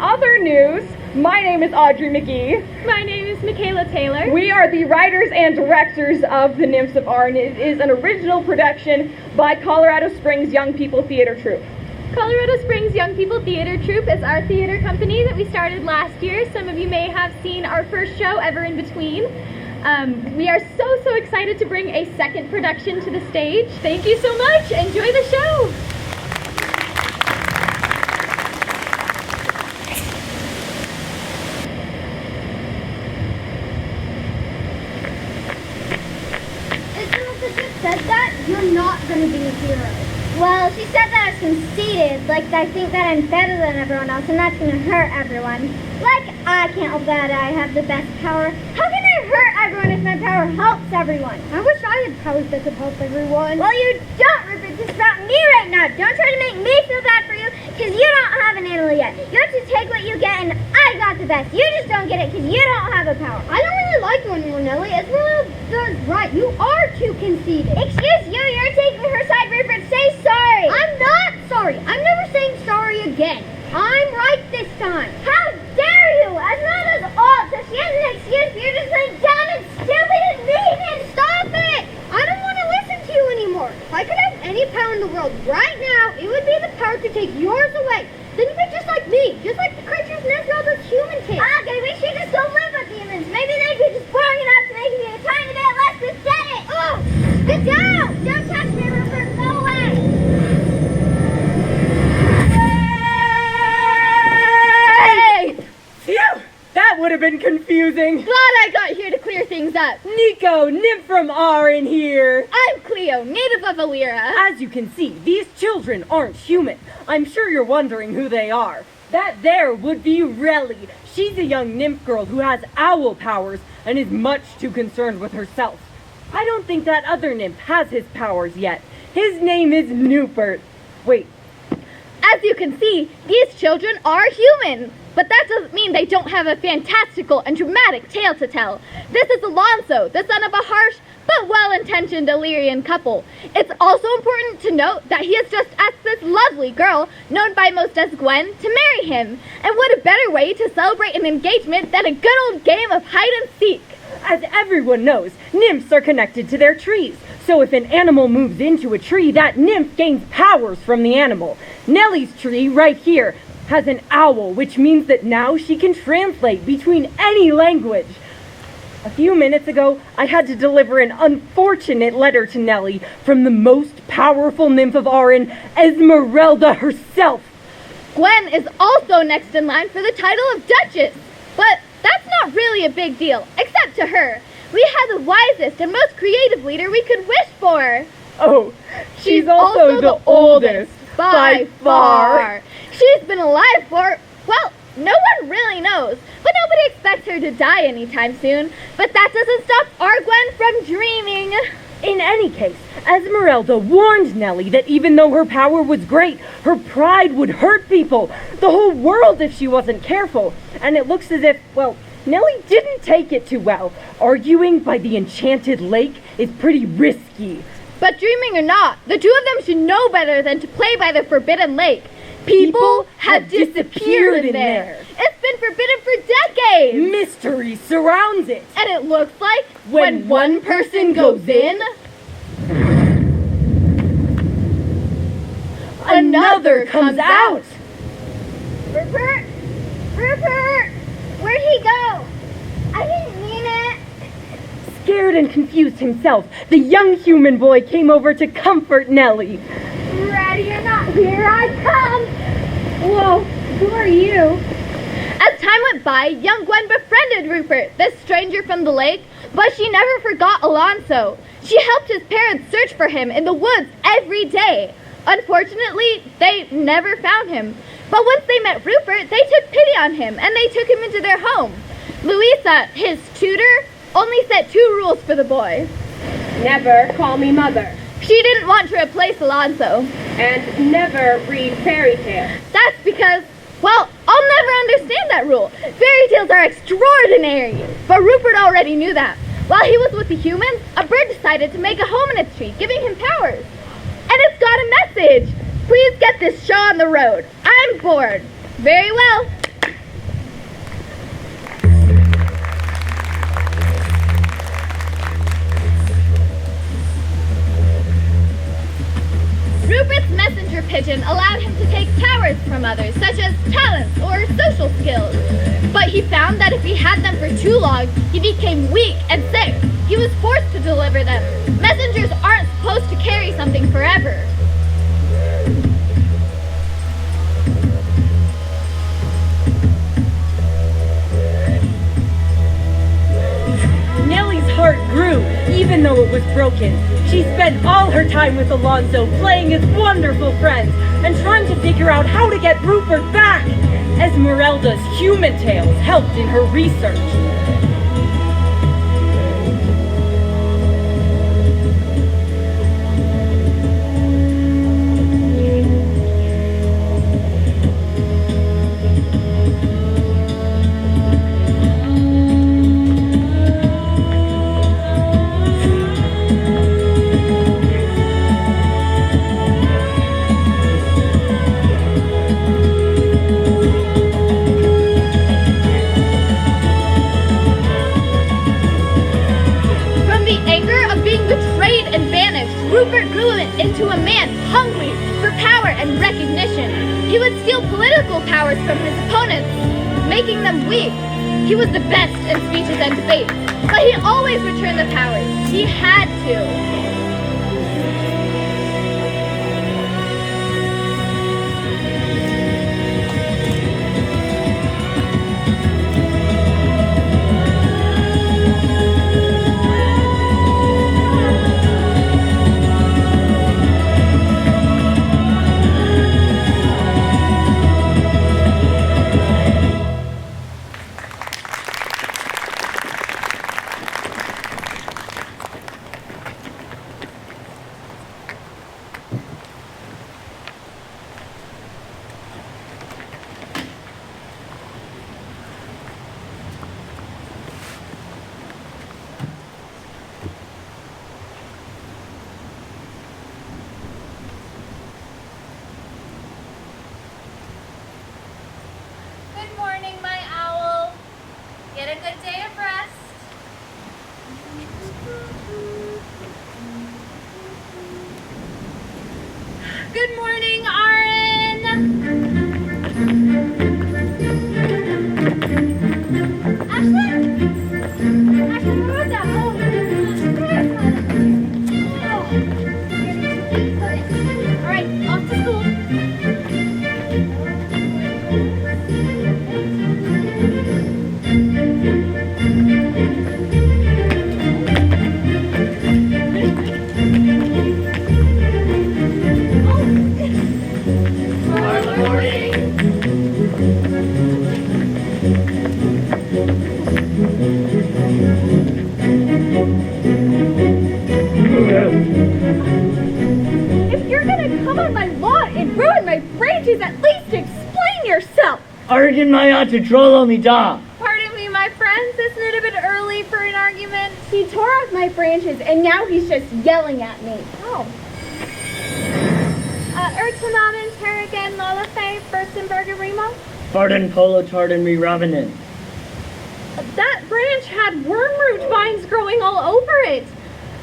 other news, my name is Audrey McGee. My name is Mikayla Taylor. We are the writers and directors of The Nymphs of Arryn. It is an original production by Colorado Springs Young People Theater Troupe. Colorado Springs Young People Theater Troupe is our theater company that we started last year. Some of you may have seen our first show, Ever in Between. We are so excited to bring a second production to the stage. Thank you so much. Enjoy the show. Said that, you're not going to be a hero. Well, she said that I was conceited, like I think that I'm better than everyone else, and that's going to hurt everyone. Like, I can't help that I have the best power. How can I hurt everyone if my power helps everyone? I wish I had powers that could help everyone. Well, you don't, Rupert. This is about me right now. Don't try to make me feel bad for you, because you don't have an animal yet. You have to take what you get, and I got the best. You just don't get it, because you don't have a power. I don't really like you anymore, Nellie. Esmerelda's right. You are too conceited. Excuse you. You're taking her side, Rupert. Say sorry. I'm not sorry. I'm never saying sorry again. I'm right this time. How dare you? Esmeralda's old, so she has an excuse for you to say dumb and stupid and mean and stop it. I don't want to listen to you anymore. If I could have any power in the world right now, it would be the power to take yours away. Then you'd be just like me, just like the creatures in Esmeralda's human kids. Okay, we should just go live with demons. Maybe they'd be just boring enough to make me a tiny bit less pathetic. Oh, get down! Don't touch me, Rupert. Go away. Phew! That would have been confusing. Glad I got here to clear things up. Nico, Nymph from Arryn here. I'm Cleo, native of Aleera. As you can see, these children aren't human. I'm sure you're wondering who they are. That there would be Relly. She's a young nymph girl who has owl powers and is much too concerned with herself. I don't think that other nymph has his powers yet. His name is Newport. Wait. As you can see, these children are human. But that doesn't mean they don't have a fantastical and dramatic tale to tell. This is Alonso, the son of a harsh but well-intentioned Illyrian couple. It's also important to note that he has just asked this lovely girl, known by most as Gwen, to marry him. And what a better way to celebrate an engagement than a good old game of hide and seek. As everyone knows, nymphs are connected to their trees. So if an animal moves into a tree, that nymph gains powers from the animal. Nellie's tree, right here, has an owl, which means that now she can translate between any language. A few minutes ago, I had to deliver an unfortunate letter to Nellie from the most powerful nymph of Arryn, Esmerelda herself. Gwen is also next in line for the title of Duchess, but that's not really a big deal, except to her. We have the wisest and most creative leader we could wish for. Oh, she's also the oldest, by far. She's been alive for, well, no one really knows, but nobody expects her to die anytime soon. But that doesn't stop our Gwen from dreaming. In any case, Esmerelda warned Nellie that even though her power was great, her pride would hurt people, the whole world, if she wasn't careful. And it looks as if, well, Nellie didn't take it too well. Arguing by the enchanted lake is pretty risky. But dreaming or not, the two of them should know better than to play by the forbidden lake. People have disappeared in there. It's been forbidden for decades. Mystery surrounds it. And it looks like when one person goes in, another comes out. Rupert? Rupert! Where'd he go? I didn't mean it. Scared and confused himself, the young human boy came over to comfort Nellie. Ready or not, here I come! Whoa, who are you? As time went by, young Gwen befriended Rupert, this stranger from the lake, but she never forgot Alonso. She helped his parents search for him in the woods every day. Unfortunately, they never found him. But once they met Rupert, they took pity on him, and they took him into their home. Louisa, his tutor, only set 2 rules for the boy. Never call me mother. She didn't want to replace Alonso. And never read fairy tales. That's because, well, I'll never understand that rule. Fairy tales are extraordinary. But Rupert already knew that. While he was with the humans, a bird decided to make a home in its tree, giving him powers. And it's got a message. Please get this show on the road. I'm bored. Very well. education allowed him to take powers from others, such as talents or social skills. But he found that if he had them for too long, he became weak and sick. He was forced to deliver them. Messengers aren't supposed to carry something forever. Nellie's heart grew, even though it was broken. She spent all her time with Alonso, playing as wonderful friends, and trying to figure out how to get Rupert back. Esmerelda's human tales helped in her research. Rupert grew into a man hungry for power and recognition. He would steal political powers from his opponents, making them weak. He was the best in speeches and debates, but he always returned the powers. He had to. Good morning, Arryn! Ashley, where's that? All right, off to school. If you're gonna come on my lawn and ruin my branches, at least explain yourself! Arjun Maya to troll only da. Pardon me, my friends, isn't it a bit early for an argument? He tore off my branches and now he's just yelling at me. Oh. Urtanamen, Terrigan, Lolafe, Furstenberger, Remo? Pardon Polo Tartan me Ravenen. That branch had wormroot vines growing all over it.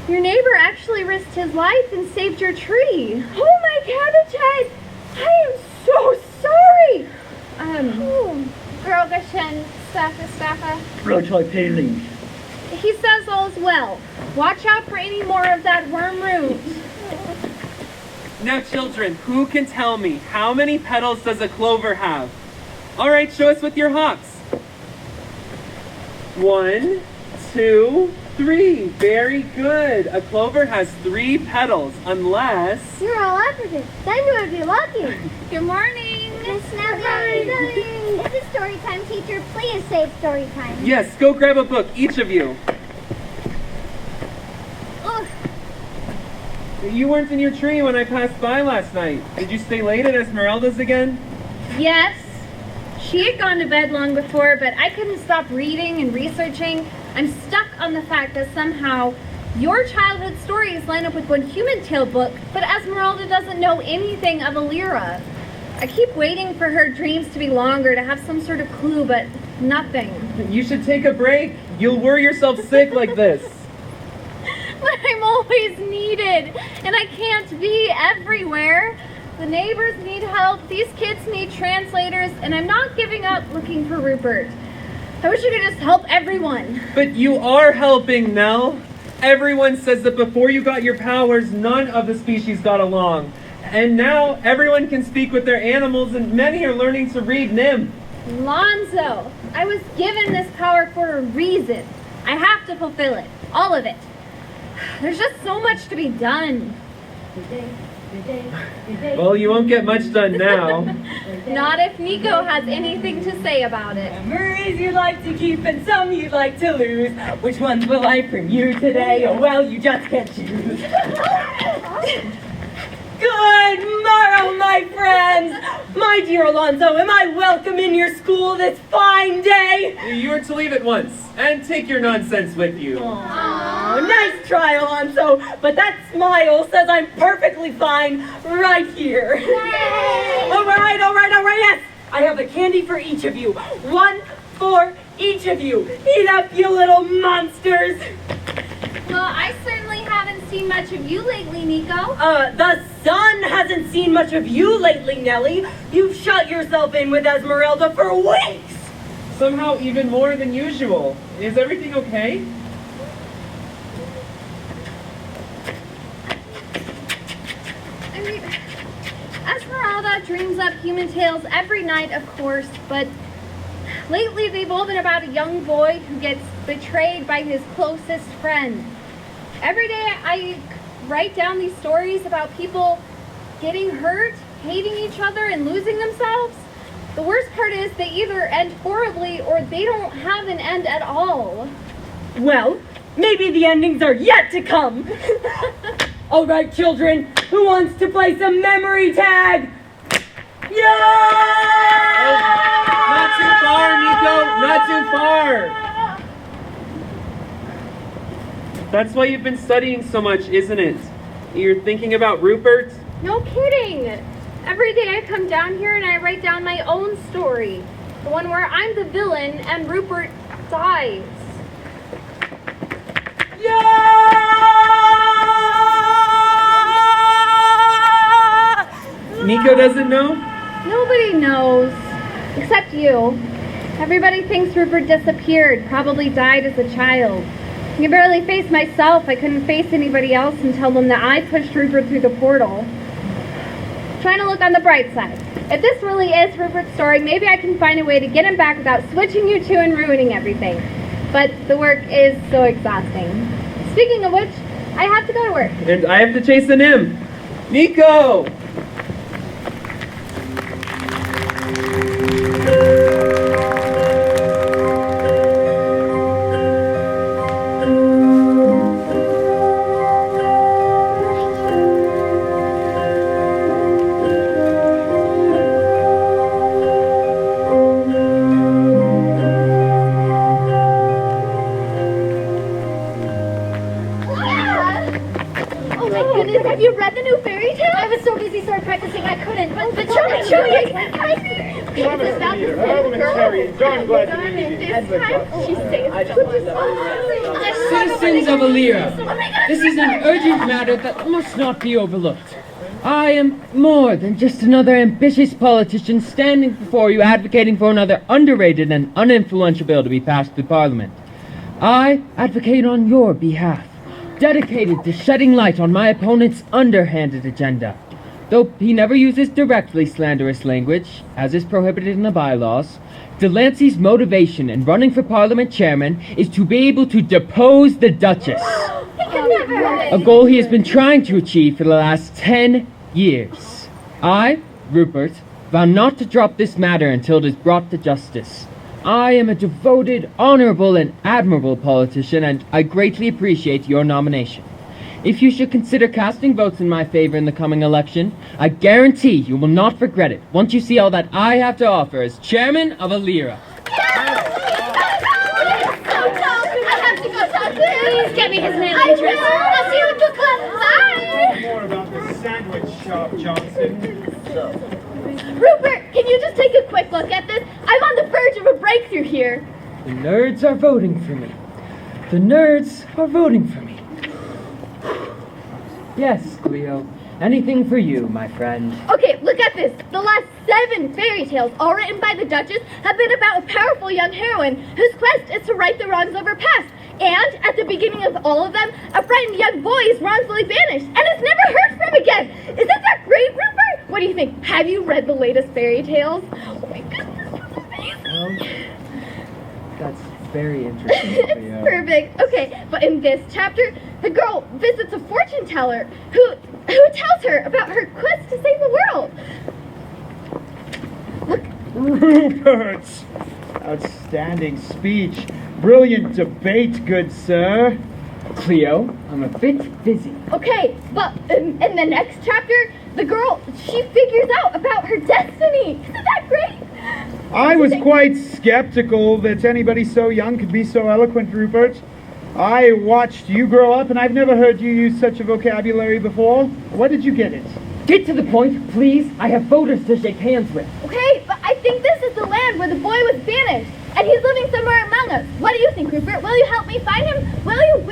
Your neighbor actually risked his life and saved your tree. Oh my cabbage head! I am so sorry! Grogashen, Staffa. Rotoy Palings. He says all's well. Watch out for any more of that wormroot. Now, children, who can tell me how many petals does a clover have? All right, show us with your hops. 1, 2, 3. Very good. A clover has 3 petals, unless... You're all African. Then you would be lucky. Good morning. Miss Nellie. It's a story time, teacher. Please save story time. Yes, go grab a book, each of you. Ugh. You weren't in your tree when I passed by last night. Did you stay late at Esmerelda's again? Yes. She had gone to bed long before, but I couldn't stop reading and researching. I'm stuck on the fact that somehow your childhood stories line up with one human tale book, but Esmeralda doesn't know anything of Aleera. I keep waiting for her dreams to be longer, to have some sort of clue, but nothing. You should take a break. You'll worry yourself sick like this. But I'm always needed, and I can't be everywhere. the neighbors need help, these kids need translators, and I'm not giving up looking for Rupert. I wish I could just help everyone. But you are helping, Nell. Everyone says that before you got your powers, none of the species got along. And now everyone can speak with their animals, and many are learning to read nymph. Lonzo, I was given this power for a reason. I have to fulfill it. All of it. There's just so much to be done. Well, you won't get much done now. Not if Nico has anything to say about it. Memories you like to keep and some you like to lose. Which ones will I bring you today? Oh, well, you just can't choose. Good morrow, my friends! My dear Alonzo, am I welcome in your school this fine day? You are to leave at once, and take your nonsense with you. Oh, nice try, Alonzo, but that smile says I'm perfectly fine right here. Yay! All right, yes! I have a candy for each of you. One for each of you. Eat up, you little monsters! Well, I certainly haven't seen much of you lately, Nico. The sun hasn't seen much of you lately, Nellie. You've shut yourself in with Esmerelda for weeks! Somehow even more than usual. Is everything okay? I mean, Esmeralda dreams up human tales every night, of course, but lately they've all been about a young boy who gets betrayed by his closest friend. Every day I write down these stories about people getting hurt, hating each other, and losing themselves. The worst part is they either end horribly or they don't have an end at all. Well, maybe the endings are yet to come. All right, children, who wants to play some memory tag? Yeah! Not too far, Nico! Not too far! That's why you've been studying so much, isn't it? You're thinking about Rupert? No kidding! Every day I come down here and I write down my own story. The one where I'm the villain and Rupert dies. Nico doesn't know? Nobody knows. Except you. Everybody thinks Rupert disappeared, probably died as a child. I can barely face myself. I couldn't face anybody else and tell them that I pushed Rupert through the portal. Trying to look on the bright side. If this really is Rupert's story, maybe I can find a way to get him back without switching you two and ruining everything. But the work is so exhausting. Speaking of which, I have to go to work. And I have to chase the nymph. Nico! Have you read the new fairy tale? I was so busy started practicing I couldn't. But show me. Darn glad to meet you. Citizens of Aleera, this is an urgent matter that must not be overlooked. I am more than just another ambitious politician standing before you advocating for another underrated and uninfluential bill to be passed through Parliament. I advocate on your behalf, dedicated to shedding light on my opponent's underhanded agenda. Though he never uses directly slanderous language, as is prohibited in the bylaws, Delancey's motivation in running for Parliament chairman is to be able to depose the Duchess. A goal he has been trying to achieve for the last 10 years. I, Rupert, vow not to drop this matter until it is brought to justice. I am a devoted, honorable, and admirable politician, and I greatly appreciate your nomination. If you should consider casting votes in my favor in the coming election, I guarantee you will not regret it once you see all that I have to offer as chairman of Aleera. Please get me his mailing address. I'll see you at book club. Bye. More about the sandwich shop, Johnson. Rupert, can you just take a quick look at this? I'm on the verge of a breakthrough here. The nerds are voting for me. The nerds are voting for me. Yes, Cleo. Anything for you, my friend. Okay, look at this. The last 7 fairy tales, all written by the Duchess, have been about a powerful young heroine whose quest is to right the wrongs of her past. And at the beginning of all of them, a frightened young boy is wrongfully banished and is never heard from again. Isn't that great, Rupert? What do you think? Have you read the latest fairy tales? Oh my goodness, this is amazing. That's very interesting. It's perfect. Okay, but in this chapter, the girl visits a fortune teller who tells her about her quest to save the world. Look. Rupert! Outstanding speech. Brilliant debate, good sir. Cleo, I'm a bit busy. Okay, but in the next chapter, the girl, she figures out about her destiny. Isn't that great? I was quite skeptical that anybody so young could be so eloquent, Rupert. I watched you grow up, and I've never heard you use such a vocabulary before. Where did you get it? Get to the point, please. I have voters to shake hands with. Okay, but I think this is the land where the boy was banished, and he's living somewhere among us. What do you think, Rupert? Will you help me find him? Will you?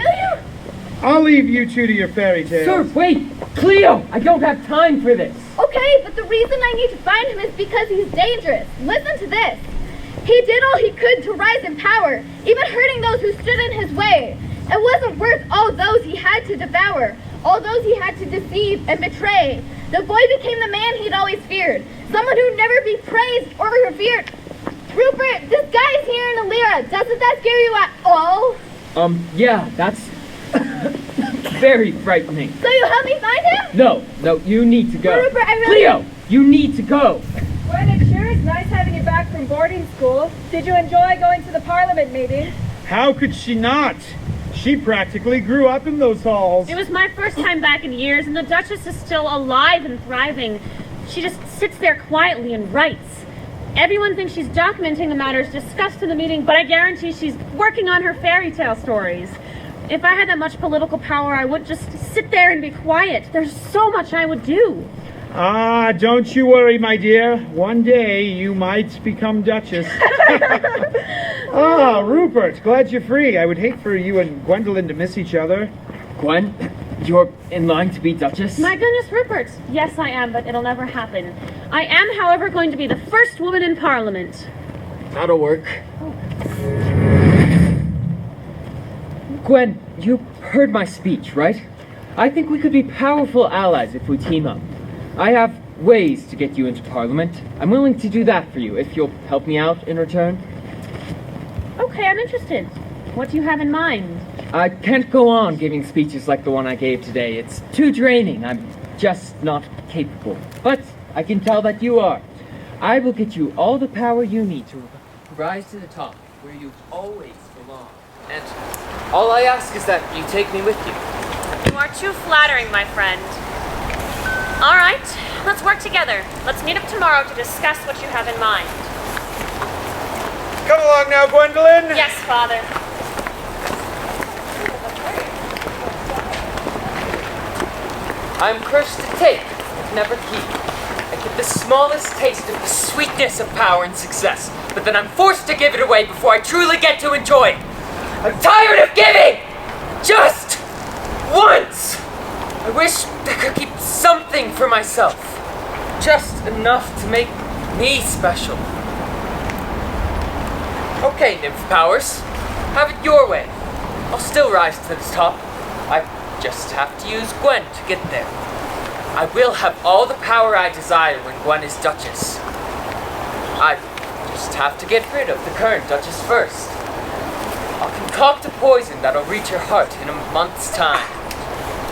I'll leave you two to your fairy tales. Sir, wait! Cleo, I don't have time for this. Okay, but the reason I need to find him is because he's dangerous. Listen to this. He did all he could to rise in power, even hurting those who stood in his way. It wasn't worth all those he had to devour, all those he had to deceive and betray. The boy became the man he'd always feared, someone who'd never be praised or revered. Rupert, this guy's here in Aleera. Doesn't that scare you at all? Yeah, that's very frightening. So you help me find him? No, you need to go. Rupert, I really... Cleo, you need to go. Well, it sure is nice having you back from boarding school. Did you enjoy going to the Parliament meeting? How could she not? She practically grew up in those halls. It was my first time back in years, and the Duchess is still alive and thriving. She just sits there quietly and writes. Everyone thinks she's documenting the matters discussed in the meeting, but I guarantee she's working on her fairy tale stories. If I had that much political power, I wouldn't just sit there and be quiet. There's so much I would do. Ah, don't you worry, my dear. One day you might become Duchess. Ah, Rupert, glad you're free. I would hate for you and Gwendolyn to miss each other. Gwen, you're in line to be Duchess? My goodness, Rupert. Yes, I am, but it'll never happen. I am, however, going to be the first woman in Parliament. That'll work. Gwen, you heard my speech, right? I think we could be powerful allies if we team up. I have ways to get you into Parliament. I'm willing to do that for you if you'll help me out in return. Okay, I'm interested. What do you have in mind? I can't go on giving speeches like the one I gave today. It's too draining. I'm just not capable. But I can tell that you are. I will get you all the power you need to rise to the top, where you've always belonged. And all I ask is that you take me with you. You are too flattering, my friend. All right, let's work together. Let's meet up tomorrow to discuss what you have in mind. Come along now, Gwendolyn. Yes, Father. I'm cursed to take, but never keep. I get the smallest taste of the sweetness of power and success, but then I'm forced to give it away before I truly get to enjoy it. I'm tired of giving! Just once! I wish I could keep something for myself. Just enough to make me special. Okay, nymph powers. Have it your way. I'll still rise to the top. I just have to use Gwen to get there. I will have all the power I desire when Gwen is Duchess. I just have to get rid of the current Duchess first. I'll concoct a poison that'll reach her heart in a month's time,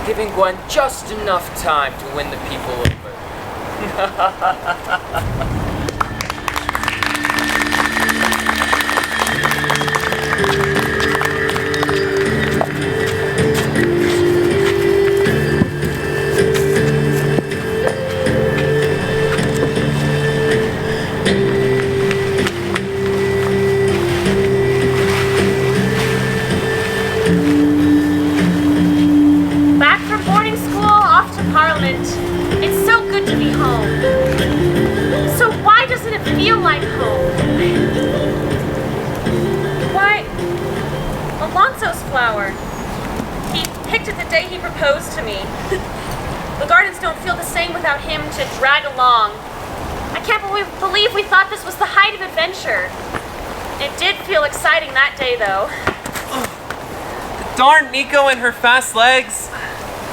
giving Gwen just enough time to win the people over. Back from boarding school, off to Parliament. It's so good to be home. So why doesn't it feel like home? Why, Alonso's flower. He picked it the day he proposed to me. The gardens don't feel the same without him to drag along. I can't believe we thought this was the height of adventure. It did feel exciting that day, though. Darn Nico and her fast legs.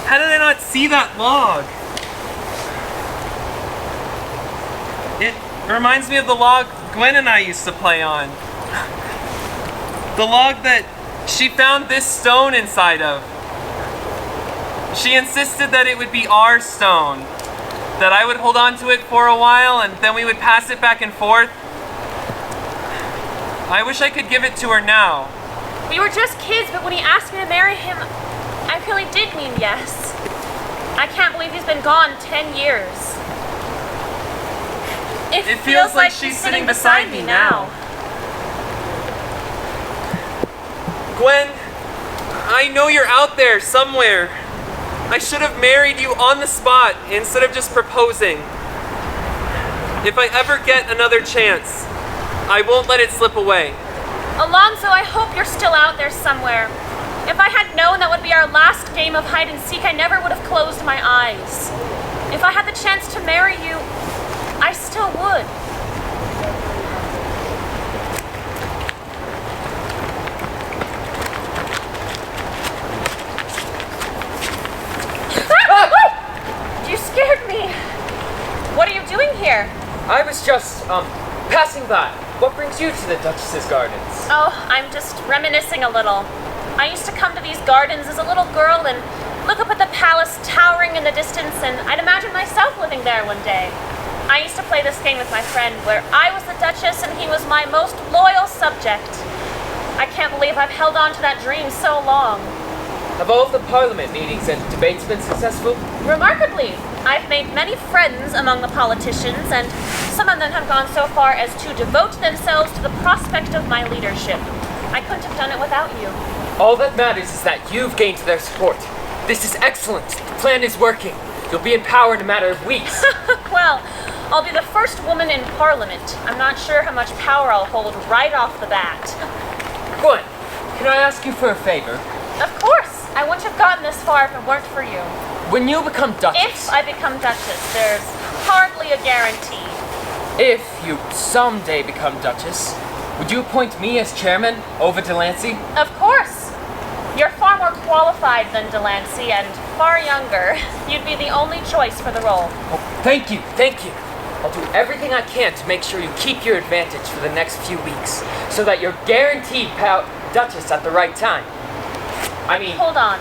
How did I not see that log? It reminds me of the log Gwen and I used to play on. The log that she found this stone inside of. She insisted that it would be our stone, that I would hold on to it for a while and then we would pass it back and forth. I wish I could give it to her now. We were just kids, but when he asked me to marry him, I really did mean yes. I can't believe he's been gone 10 years. It feels like she's sitting beside me now. Gwen, I know you're out there somewhere. I should have married you on the spot instead of just proposing. If I ever get another chance, I won't let it slip away. Alonzo, I hope you're still out there somewhere. If I had known that would be our last game of hide and seek, I never would have closed my eyes. If I had the chance to marry you, I still would. You scared me. What are you doing here? I was just, passing by. What brings you to the Duchess's gardens? Oh, I'm just reminiscing a little. I used to come to these gardens as a little girl and look up at the palace towering in the distance, and I'd imagine myself living there one day. I used to play this game with my friend where I was the Duchess and he was my most loyal subject. I can't believe I've held on to that dream so long. Have all of the Parliament meetings and debates been successful? Remarkably, I've made many friends among the politicians, and some of them have gone so far as to devote themselves to the prospect of my leadership. I couldn't have done it without you. All that matters is that you've gained their support. This is excellent. The plan is working. You'll be in power in a matter of weeks. Well, I'll be the first woman in Parliament. I'm not sure how much power I'll hold right off the bat. Gwen, can I ask you for a favor? Of course. I wouldn't have gotten this far if it weren't for you. When you become Duchess... If I become Duchess, there's hardly a guarantee. If you someday become Duchess, would you appoint me as chairman over Delancey? Of course. You're far more qualified than Delancey and far younger. You'd be the only choice for the role. Oh, thank you. I'll do everything I can to make sure you keep your advantage for the next few weeks, so that you're guaranteed Duchess at the right time. Hold on.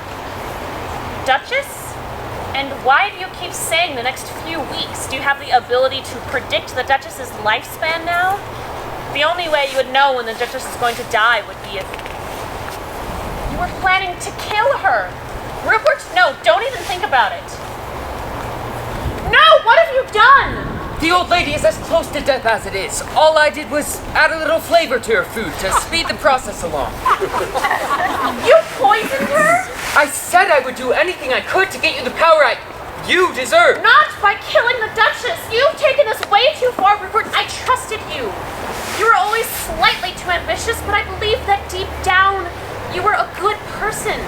Duchess? And why do you keep saying the next few weeks? Do you have the ability to predict the Duchess's lifespan now? The only way you would know when the Duchess is going to die would be if you were planning to kill her. Rupert, no, don't even think about it. No, what have you done? The old lady is as close to death as it is. All I did was add a little flavor to her food to speed the process along. You poisoned her? I said I would do anything I could to get you the power you deserve. Not by killing the Duchess. You've taken this way too far, Rupert. I trusted you. You were always slightly too ambitious, but I believe that deep down you were a good person.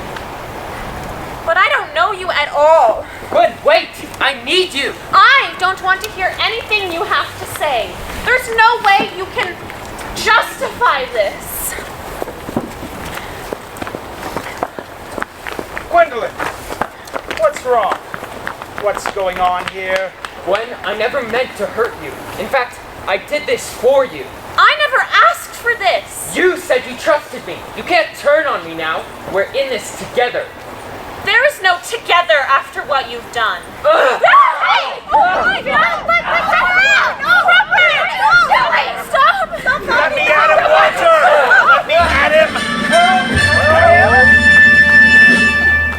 But I don't know you at all. Good, wait! I need you! I don't want to hear anything you have to say. There's no way you can justify this. Gwendolyn, what's wrong? What's going on here? Gwen, I never meant to hurt you. In fact, I did this for you. I never asked for this. You said you trusted me. You can't turn on me now. We're in this together. There is no together after what you've done. Hey! Oh my God! Stop! Let me at him, Walter! Let me at him!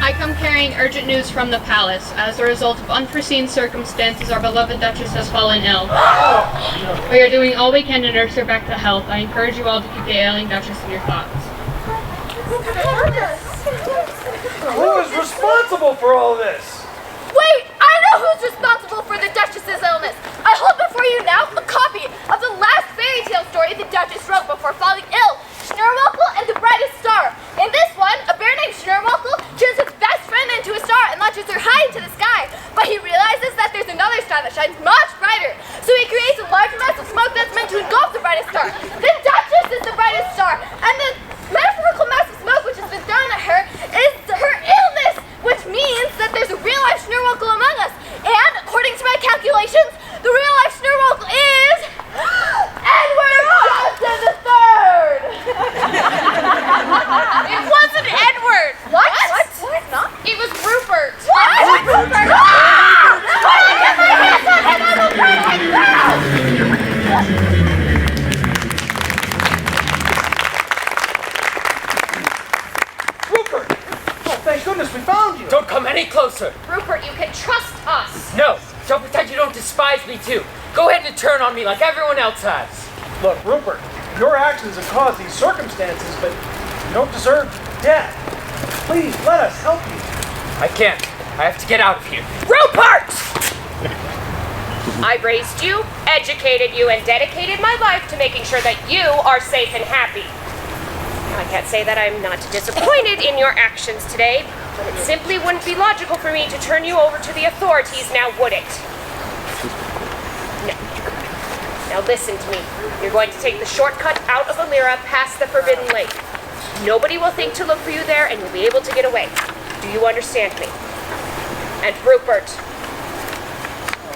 I come carrying urgent news from the palace. As a result of unforeseen circumstances, our beloved Duchess has fallen ill. We are doing all we can to nurse her back to health. I encourage you all to keep the ailing Duchess in your thoughts. Who is responsible for all this? Wait! I know who's responsible for the Duchess's illness! I hold before you now a copy of the last fairy tale story the Duchess wrote before falling ill, Schnurwalkel and the Brightest Star. In this one, a bear named Schnurwalkel turns his best friend into a star and launches her high into the sky. But he that shines much brighter. So he creates a large mass of smoke that's meant to engulf the brightest star. The Duchess is the brightest star, and the metaphorical mass of smoke which has been thrown at her is her illness, which means that there's a real-life Schnurwunkel among us. And according to my calculations, the real-life Schnurwunkel is Edward Johnson III. It wasn't Edward! What? Not? It was Rupert! What? Rupert? I'll get my hands on him! I will burn him down! Rupert! Oh, thank goodness we found you. Don't come any closer. Rupert, you can trust us! No, don't pretend you don't despise me too. Go ahead and turn on me like everyone else has. Look, Rupert, your actions have caused these circumstances, but you don't deserve death. Please, let us help you. I can't. I have to get out of here. Rupert! I raised you, educated you, and dedicated my life to making sure that you are safe and happy. I can't say that I'm not disappointed in your actions today, but it simply wouldn't be logical for me to turn you over to the authorities now, would it? No. Now listen to me. You're going to take the shortcut out of Aleera past the Forbidden Lake. Nobody will think to look for you there, and you'll be able to get away. Do you understand me? And Rupert,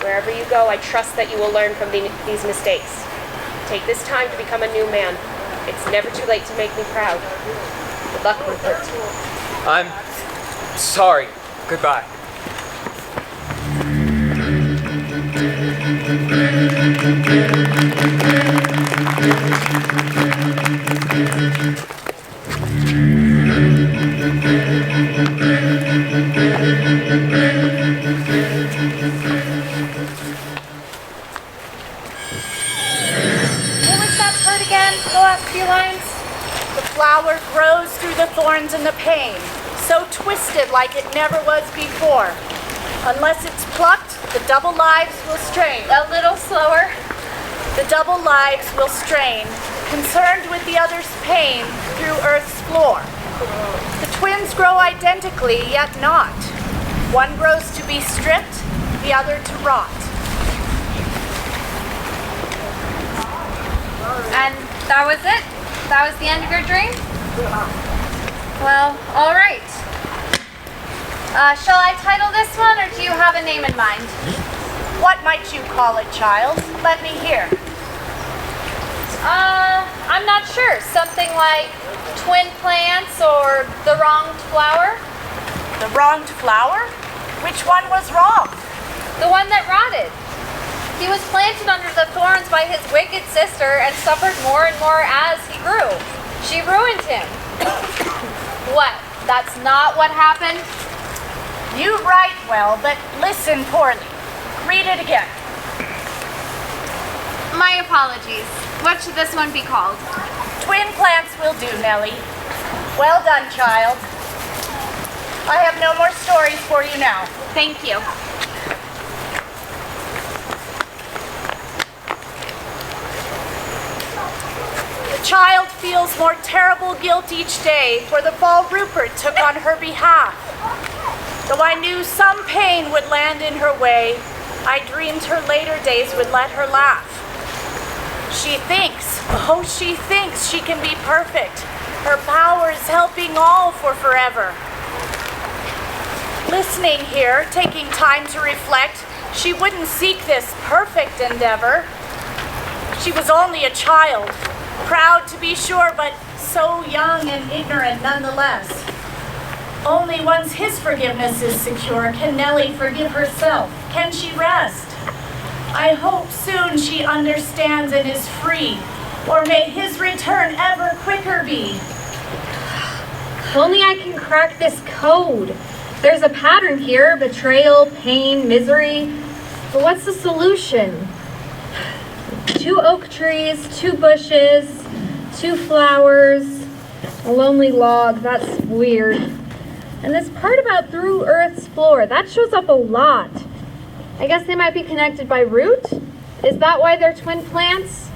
wherever you go, I trust that you will learn from these mistakes. Take this time to become a new man. It's never too late to make me proud. Good luck, Rupert. I'm sorry. Goodbye. Go ask a few lines. The flower grows through the thorns and the pain, so twisted like it never was before. Unless it's plucked, the double lives will strain. A little slower. The double lives will strain, concerned with the other's pain through earth's floor. The twins grow identically, yet not. One grows to be stripped, the other to rot. And that was it? That was the end of your dream? Well, all right. Shall I title this one, or do you have a name in mind? What might you call it, child? Let me hear. I'm not sure. Something like Twin Plants or The Wronged Flower? The Wronged Flower? Which one was wrong? The one that rotted. He was planted under the thorns by his wicked sister and suffered more and more as he grew. She ruined him. What? That's not what happened? You write well, but listen poorly. Read it again. My apologies. What should this one be called? Twin Plants will do, Nellie. Well done, child. I have no more stories for you now. Thank you. The child feels more terrible guilt each day for the fall Rupert took on her behalf. Though I knew some pain would land in her way, I dreamed her later days would let her laugh. She thinks she can be perfect. Her powers helping all for forever. Listening here, taking time to reflect, she wouldn't seek this perfect endeavor. She was only a child, proud to be sure, but so young and ignorant nonetheless. Only once his forgiveness is secure can Nellie forgive herself. Can she rest? I hope soon she understands and is free, or may his return ever quicker be. If only I can crack this code. There's a pattern here: betrayal, pain, misery. But what's the solution? 2 oak trees, 2 bushes, 2 flowers, a lonely log. That's weird. And this part about through Earth's floor, that shows up a lot. I guess they might be connected by root? Is that why they're twin plants?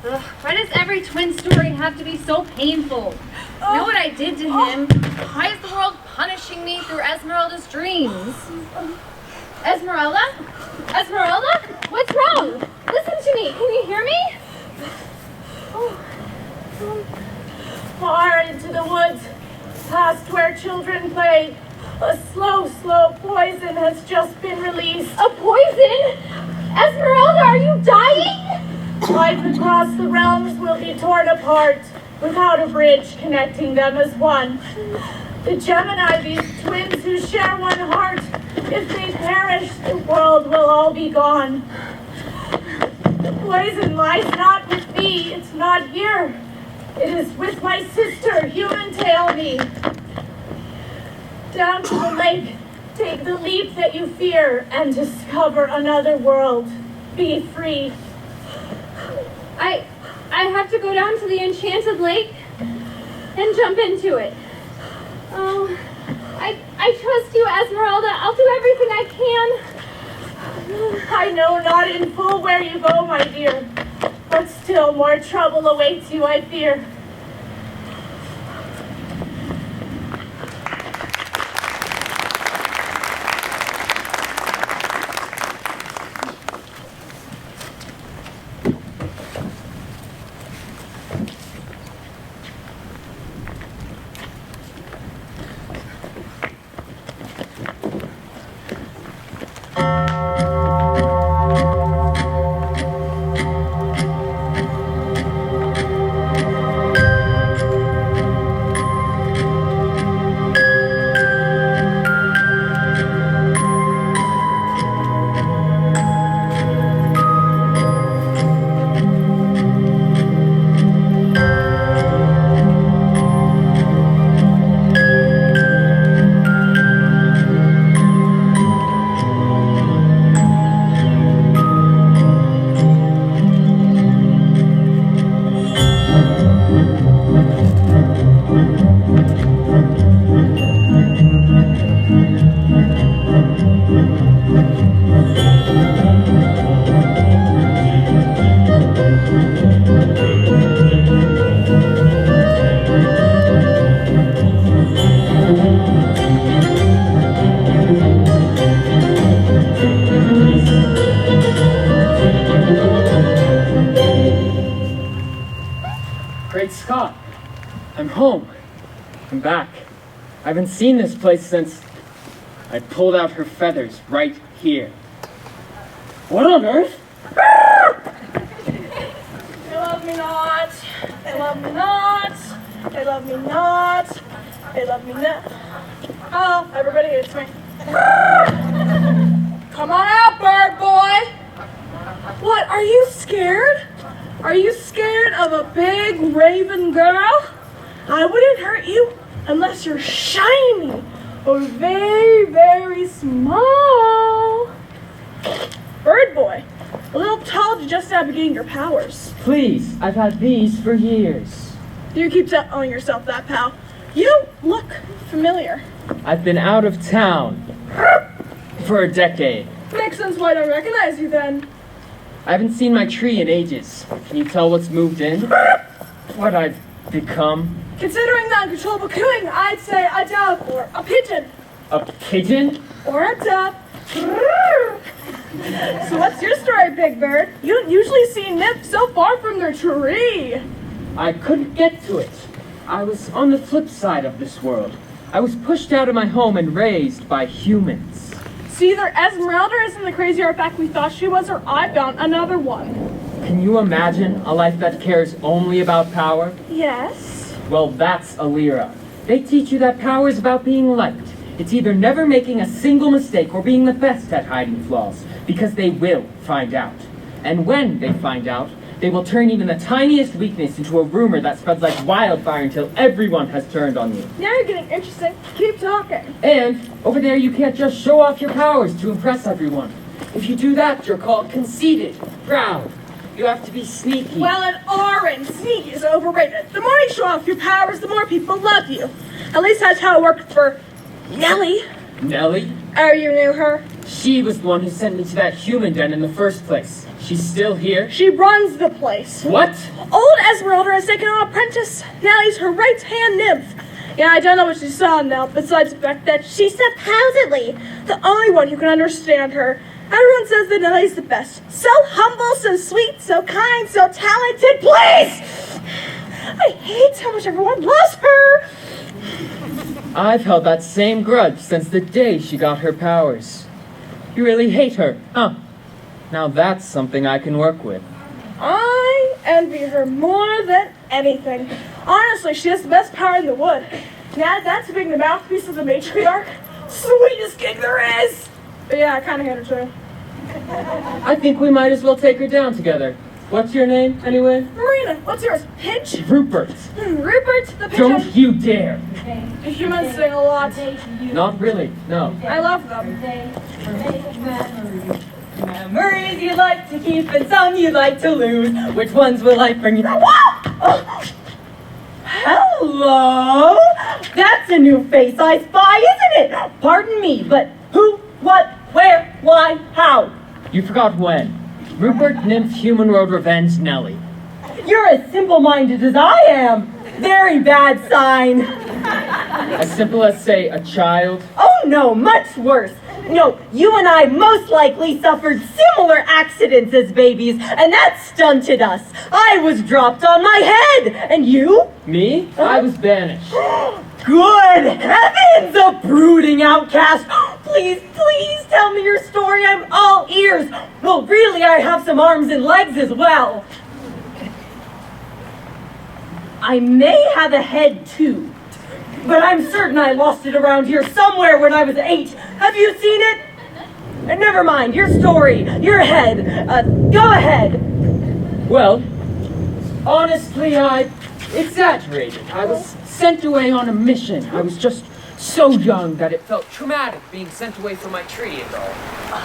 Ugh, why does every twin story have to be so painful? You know what I did to him? Why is the world punishing me through Esmerelda's dreams? Esmeralda? Esmeralda? What's wrong? Listen to me. Can you hear me? Far into the woods, past where children play, a slow poison has just been released. A poison? Esmeralda, are you dying? Life across the realms will be torn apart without a bridge connecting them as one. The Gemini, these twins who share one heart, if they perish, the world will all be gone. The poison lies not with me, it's not here. It is with my sister, Human Tail Me. Down to the lake, take the leap that you fear and discover another world. Be free. I have to go down to the enchanted lake and jump into it. Oh, I trust you, Esmeralda. I'll do everything I can. I know not in full where you go, my dear, but still more trouble awaits you, I fear. Scott, I'm home. I'm back. I haven't seen this place since I pulled out her feathers right here. What on earth? They love me not. They love me not. They love me not. They love me not. Oh, everybody hates me. Come on out, bird boy. What, are you scared? Are you scared of a big raven girl? I wouldn't hurt you unless you're shiny or very, very small. Bird boy, a little tall to just now beginning your powers. Please, I've had these for years. You keep telling yourself that, pal. You look familiar. I've been out of town for a decade. Makes sense why I don't recognize you then. I haven't seen my tree in ages. Can you tell what's moved in? What I've become? Considering the uncontrollable cooing, I'd say a dove or a pigeon. A pigeon? Or a dove. So what's your story, Big Bird? You don't usually see nymphs so far from their tree. I couldn't get to it. I was on the flip side of this world. I was pushed out of my home and raised by humans. So either Esmerelda isn't the crazy artifact we thought she was, or I found another one. Can you imagine a life that cares only about power? Yes. Well, that's Aleera. They teach you that power is about being liked. It's either never making a single mistake or being the best at hiding flaws, because they will find out. And when they find out, they will turn even the tiniest weakness into a rumor that spreads like wildfire until everyone has turned on you. Now you're getting interesting. Keep talking. And over there you can't just show off your powers to impress everyone. If you do that, you're called conceited, proud. You have to be sneaky. Well, in Arryn, sneak is overrated. The more you show off your powers, the more people love you. At least that's how it worked for Nellie. Nellie? Oh, you knew her? She was the one who sent me to that human den in the first place. She's still here? She runs the place. What? Old Esmerelda has taken on an apprentice. Nellie's her right-hand nymph. Yeah, I don't know what she saw now, besides the fact that she's supposedly the only one who can understand her. Everyone says that Nelly's the best. So humble, so sweet, so kind, so talented. Please! I hate how much everyone loves her. I've held that same grudge since the day she got her powers. You really hate her, huh? Now that's something I can work with. I envy her more than anything. Honestly, she has the best power in the wood. Yeah, that's being the mouthpiece of the matriarch. Sweetest gig there is. But yeah, I kind of hate her too. I think we might as well take her down together. What's your name, anyway? Marina, what's yours? Pinch? Rupert. Rupert the Pinch. Don't you dare. The humans sing a lot. Not really, no. I love them. Memories you like to keep and some you like to lose. Which ones will life bring you? Hello! That's a new face I spy, isn't it? Pardon me, but who, what, where, why, how? You forgot when. Rupert, Nymph, Human Road Revenge, Nelly. You're as simple-minded as I am. Very bad sign. As simple as, say, a child? Oh no, much worse. No, you and I most likely suffered similar accidents as babies, and that stunted us. I was dropped on my head, and you? Me? I was banished. Good heavens, a brooding outcast. Please, please tell me your story. I'm all ears. Well, really, I have some arms and legs as well. I may have a head too, but I'm certain I lost it around here somewhere when I was 8. Have you seen it? Never mind, your story, your head. Go ahead. Well, honestly, I exaggerated. I was sent away on a mission. I was just so young that it felt traumatic being sent away from my tree and all. A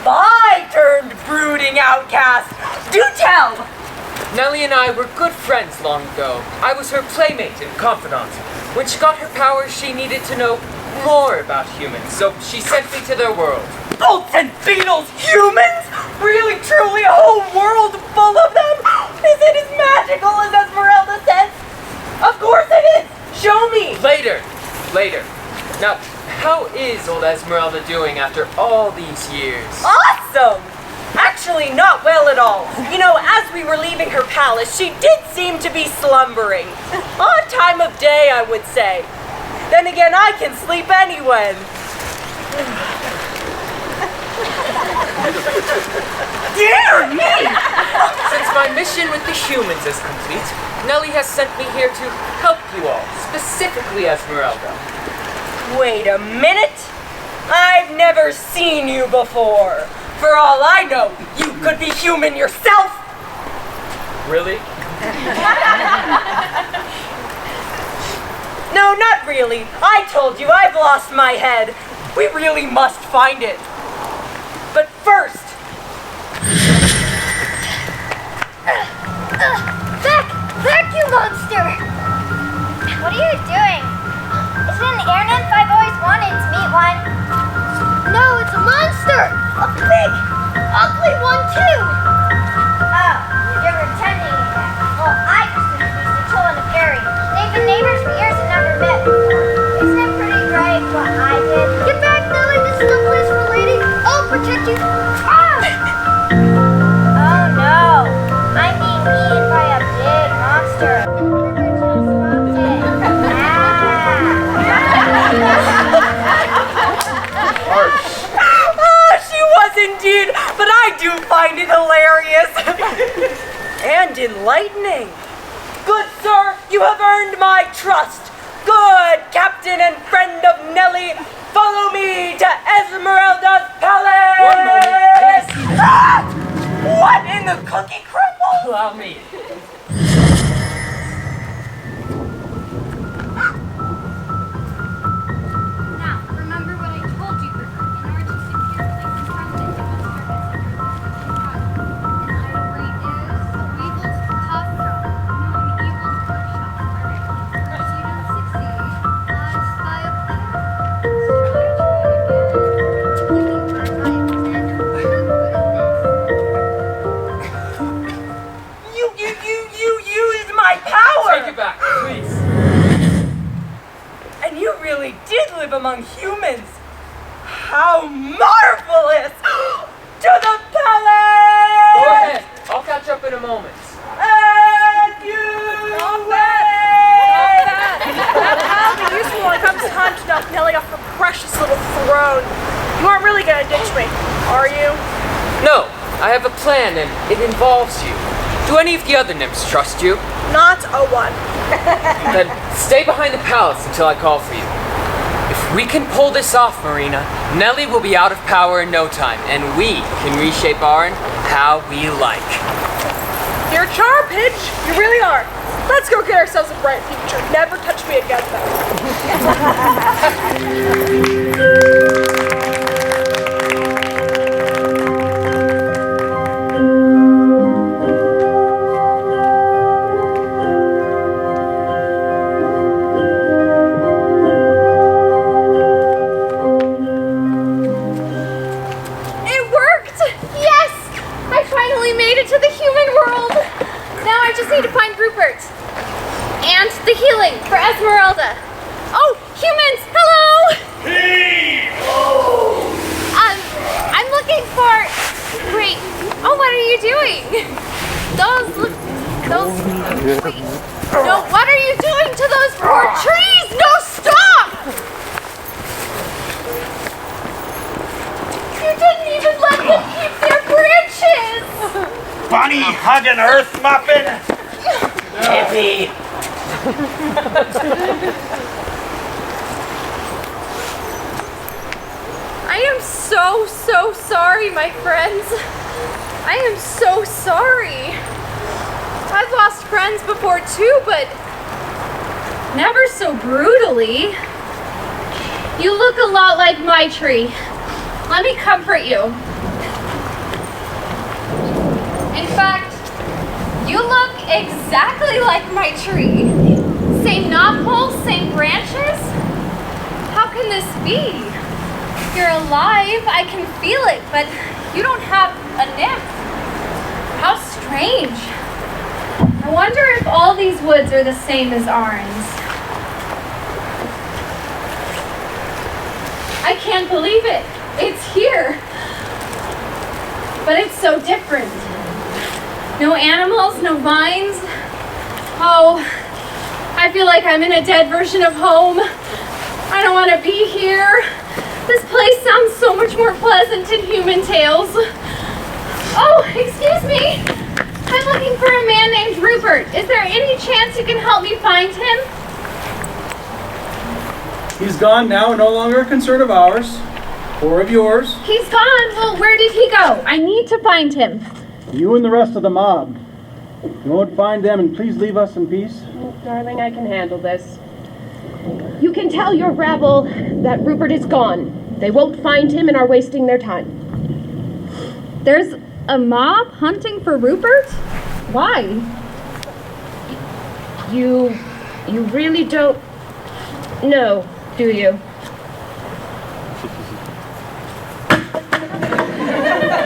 spy turned brooding outcast. Do tell! Nellie and I were good friends long ago. I was her playmate and confidant. When she got her powers, she needed to know more about humans, so she sent me to their world. Bolts and beetles, humans? Really, truly, a whole world full of them? Is it as magical as Esmerelda says? Of course it is! Show me! Later. Now, how is old Esmeralda doing after all these years? Awesome! Actually, not well at all. You know, as we were leaving her palace, she did seem to be slumbering. Odd time of day, I would say. Then again, I can sleep anywhen. Dear me! Since my mission with the humans is complete, Nellie has sent me here to help you all, specifically Esmeralda. Wait a minute! I've never seen you before. For all I know, you could be human yourself! Really? No, not really. I told you, I've lost my head. We really must find it. But first... Back, you monster! What are you doing? Is it an air nymph? I've always wanted to meet one. No, it's a monster! A big, ugly one, too! Oh, you're pretending again. Well, I just introduced a troll and a fairy. They've been neighbors for years and never met before. Isn't it pretty great what I did? Get back, Nelly! This is no place for a lady! I'll protect you! Ah! Oh no! I'm being eaten by a big monster. She was indeed, but I do find it hilarious. And enlightening. Good sir, you have earned my trust. Good captain and friend of Nellie, follow me to Esmeralda's palace. One moment. What in the cookie crumble? Allow me. Now, remember what I told you, Rupert. In order to secure a place in prominence, you must start by securing the throne. And Evil's Costco, known Evil's Workshop. Alright. If you don't succeed, I spy a plan. Strategy again. Giving among humans. How marvelous! To the palace! Go ahead. I'll catch up in a moment. And you How the useful when it comes time to knock Nellie off her precious little throne. You aren't really gonna ditch me, are you? No, I have a plan and it involves you. Do any of the other nymphs trust you? Not a one. Then stay behind the palace until I call for you. If we can pull this off, Marina, Nellie will be out of power in no time, and we can reshape Arryn how we like. You're a char, Pitch. You really are. Let's go get ourselves a bright future. Never touch me again, though. To the human world. Now I just need to find Rupert. And the healing for Esmerelda. Oh, humans, hello! Hey! I'm looking for... Wait, oh, what are you doing? Wait. No, what are you doing to those poor trees? No, stop! You didn't even let them keep their branches! Bunny hugging earth muffin. Hippie. I am so sorry, my friends. I am so sorry. I've lost friends before too, but never so brutally. You look a lot like my tree. Let me comfort you. In fact, you look exactly like my tree. Same knothole, same branches. How can this be? You're alive, I can feel it, but you don't have a nymph. How strange. I wonder if all these woods are the same as Arryn's. I can't believe it. It's here. But it's so different. No animals, no vines. Oh, I feel like I'm in a dead version of home. I don't want to be here. This place sounds so much more pleasant in human tales. Oh, excuse me. I'm looking for a man named Rupert. Is there any chance you can help me find him? He's gone now, no longer a concern of ours or of yours. He's gone. Well, where did he go? I need to find him. You and the rest of the mob. Go and find them and please leave us in peace. Darling, I can handle this. You can tell your rabble that Rupert is gone. They won't find him and are wasting their time. There's a mob hunting for Rupert? Why? You really don't know, do you?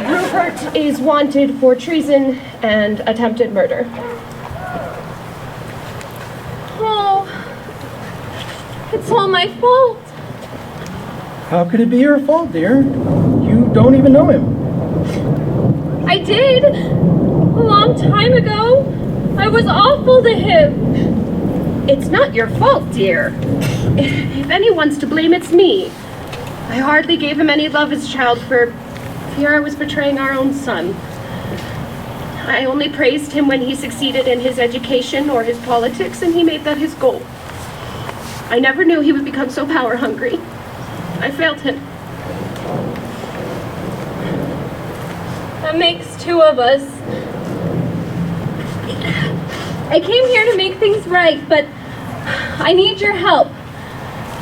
Rupert is wanted for treason and attempted murder. Oh, it's all my fault. How could it be your fault, dear? You don't even know him. I did. A long time ago. I was awful to him. It's not your fault, dear. If anyone's to blame, it's me. I hardly gave him any love as a child for fear I was betraying our own son. I only praised him when he succeeded in his education or his politics, and he made that his goal. I never knew he would become so power hungry. I failed him. That makes two of us. I came here to make things right, but I need your help.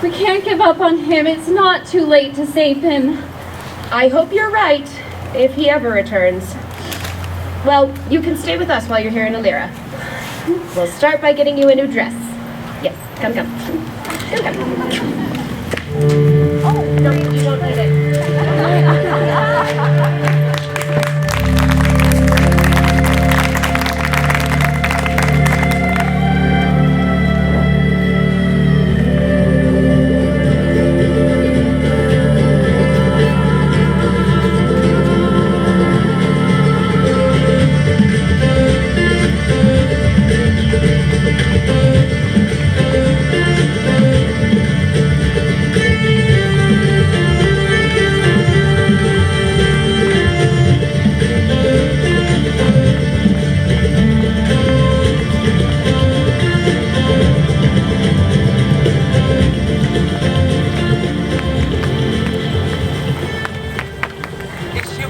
We can't give up on him. It's not too late to save him. I hope you're right, if he ever returns. Well, you can stay with us while you're here in Aleera. We'll start by getting you a new dress. Yes, come. Come. Oh, no, you won't need it.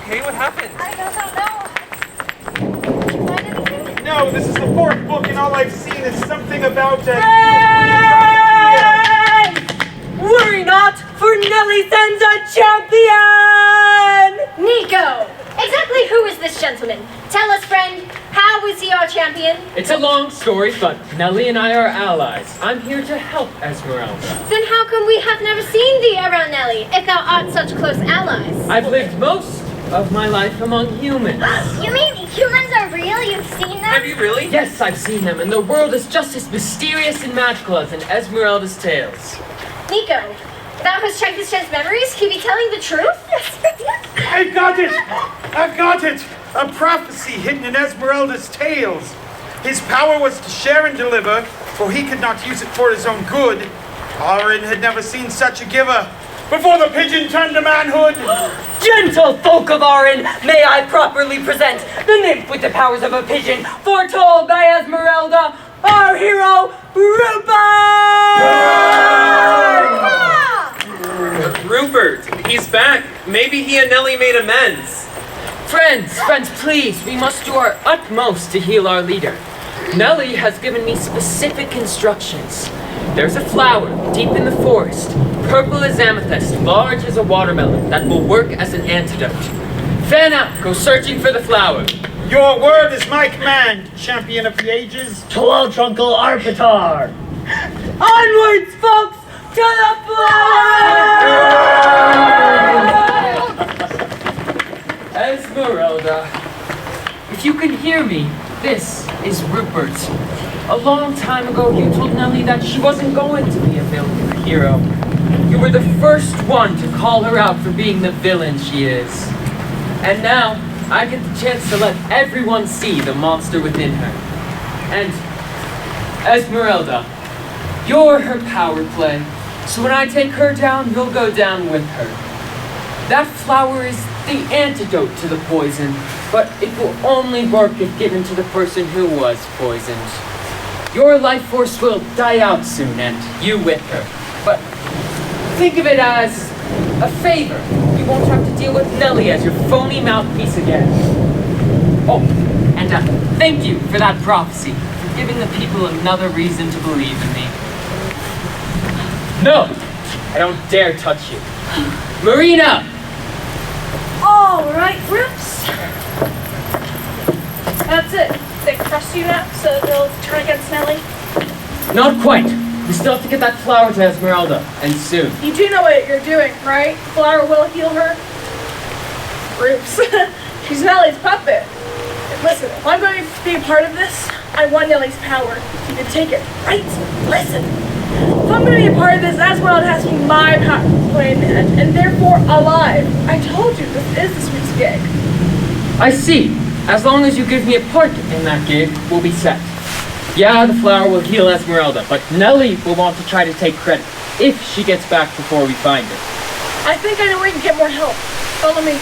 okay? What happened? I don't know. Did you find anything? No, this is the fourth book, and all I've seen is something about Worry not, for Nellie sends a champion! Nico! Exactly who is this gentleman? Tell us, friend, how is he our champion? It's a long story, but Nellie and I are allies. I'm here to help Esmerelda. Then how come we have never seen thee around Nellie, if thou art such close allies? I've lived most of my life among humans. You mean humans are real? You've seen them? Have you really? Yes, I've seen them, and the world is just as mysterious and magical as in Esmeralda's tales. Nico, thou hast checked this child's memories? He be telling the truth? I've got it! I've got it! A prophecy hidden in Esmeralda's tales. His power was to share and deliver, for he could not use it for his own good. Arryn had never seen such a giver. Before the pigeon turned to manhood! Gentle folk of Arryn, may I properly present the nymph with the powers of a pigeon, foretold by Esmeralda, our hero, Rupert, he's back. Maybe he and Nellie made amends. Friends, please, we must do our utmost to heal our leader. Nellie has given me specific instructions. There's a flower deep in the forest, purple as amethyst, large as a watermelon, that will work as an antidote. Fan out, go searching for the flower. Your word is my command, champion of the ages. Tolal-Trunkle Arpitar. Onwards, folks, to the flower! Esmeralda, if you can hear me, this is Rupert. A long time ago, you told Nellie that she wasn't going to be a villain or hero. You were the first one to call her out for being the villain she is. And now, I get the chance to let everyone see the monster within her. And, Esmeralda, you're her power play. So when I take her down, you'll go down with her. That flower is the antidote to the poison, but it will only work if given to the person who was poisoned. Your life force will die out soon, and you with her. But think of it as a favor. You won't have to deal with Nellie as your phony mouthpiece again. Oh, and thank you for that prophecy, for giving the people another reason to believe in me. No, I don't dare touch you. Marina! All right, Rips. That's it. They trust you now, so they'll turn against Nellie? Not quite. We still have to get that flower to Esmeralda, and soon. You do know what you're doing, right? Flower will heal her? Rips. She's Nellie's puppet. Listen, if I'm going to be a part of this, I want Nellie's power. You can take it, right? Listen. If I'm going to be a part of this, Esmeralda has to be my power and therefore alive. I told you, this is this week's gig. I see. As long as you give me a part in that gig, we'll be set. Yeah, the flower will heal Esmeralda, but Nellie will want to try to take credit if she gets back before we find her. I think I know where you can get more help. Follow me.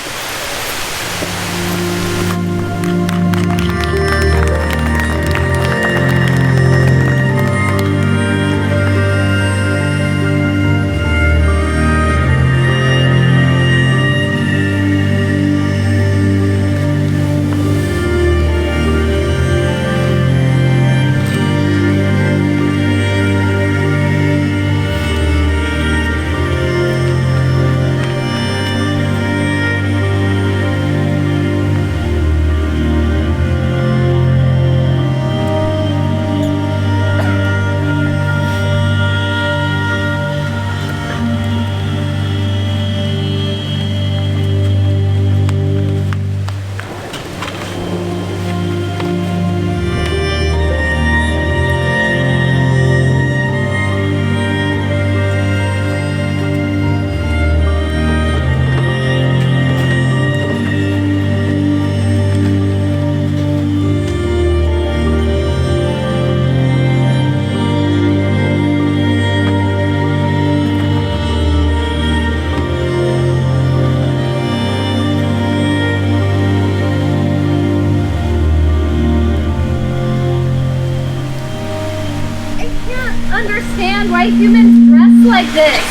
understand why humans dress like this.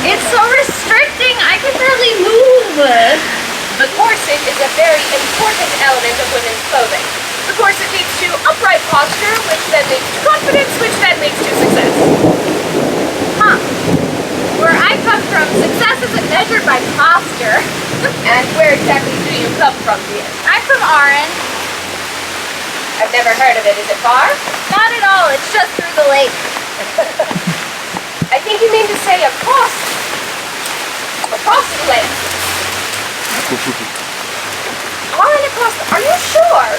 It's so restricting. I can barely move. The course very important element of women's clothing. Of course, it leads to upright posture, which then leads to confidence, which then leads to success. Huh. Where I come from, success isn't measured by posture. And where exactly do you come from, dear? I'm from Arryn. I've never heard of it. Is it far? Not at all. It's just through the lake. I think you mean to say across the lake. Arryn across the... Are you sure?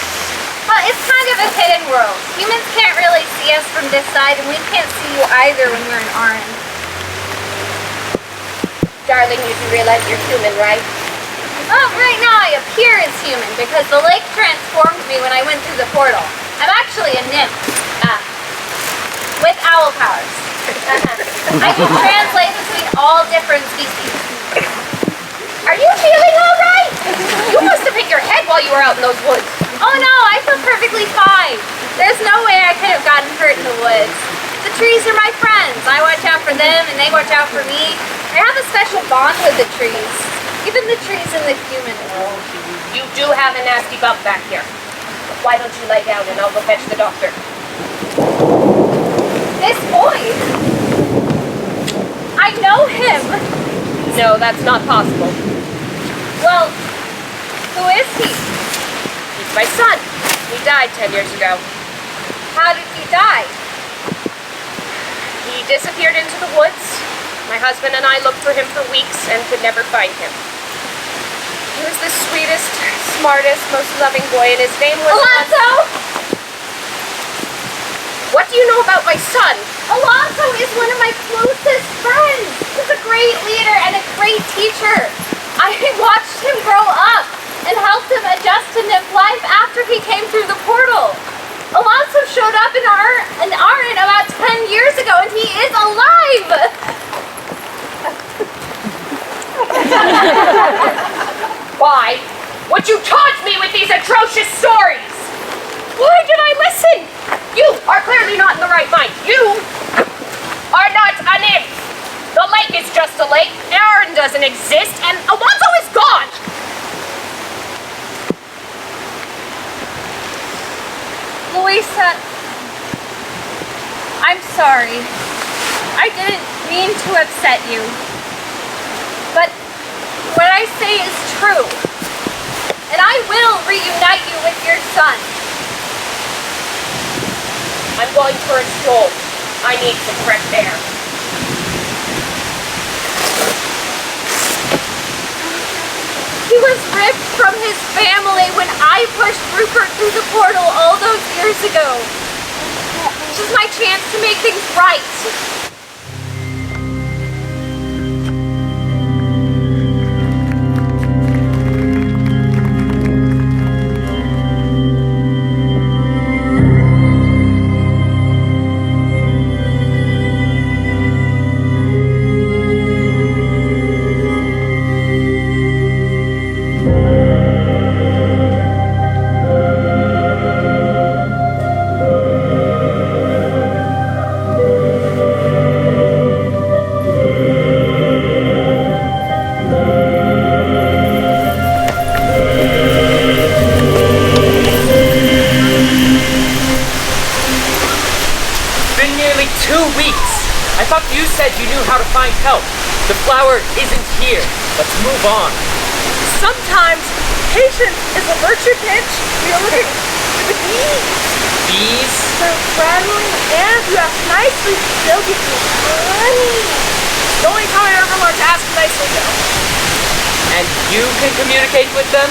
Well, it's kind of a hidden world. Humans can't really see us from this side, and we can't see you either when we're in Arryn. Darling, you do realize you're human, right? Well, right now I appear as human because the lake transformed me when I went through the portal. I'm actually a nymph. With owl powers. I can translate between all different species. Are you feeling all right? You must have hit your head while you were out in those woods. Oh no, I feel perfectly fine. There's no way I could have gotten hurt in the woods. The trees are my friends. I watch out for them and they watch out for me. I have a special bond with the trees. Even the trees in the human world. You do have a nasty bump back here. Why don't you lie down and I'll go fetch the doctor? This boy? I know him. No, that's not possible. Well, who is he? He's my son. He died 10 years ago. How did he die? He disappeared into the woods. My husband and I looked for him for weeks and could never find him. He was the sweetest, smartest, most loving boy, and his name was... Alonso! What do you know about my son? Alonso is one of my closest friends. He's a great leader and a great teacher. I watched him grow up and helped him adjust to nymph life after he came through the portal. Alonso showed up in Arryn about 10 years ago, and he is alive! Why would you taunt me with these atrocious stories? Why did I listen? You are clearly not in the right mind. You are not a nymph. The lake is just a lake. Arryn doesn't exist, and Alonso is gone. Louisa, I'm sorry. I didn't mean to upset you. But what I say is true. And I will reunite you with your son. I'm going for a stroll. I need some fresh air. He was ripped from his family when I pushed Rupert through the portal all those years ago. This is my chance to make things right. The flower isn't here. Let's move on. Sometimes patience is a virtue, Pitch. We are looking for the bees. Bees? They're friendly, and if you ask nicely, they'll give you honey. The only time I ever learned to ask nicely, though. And you can communicate with them?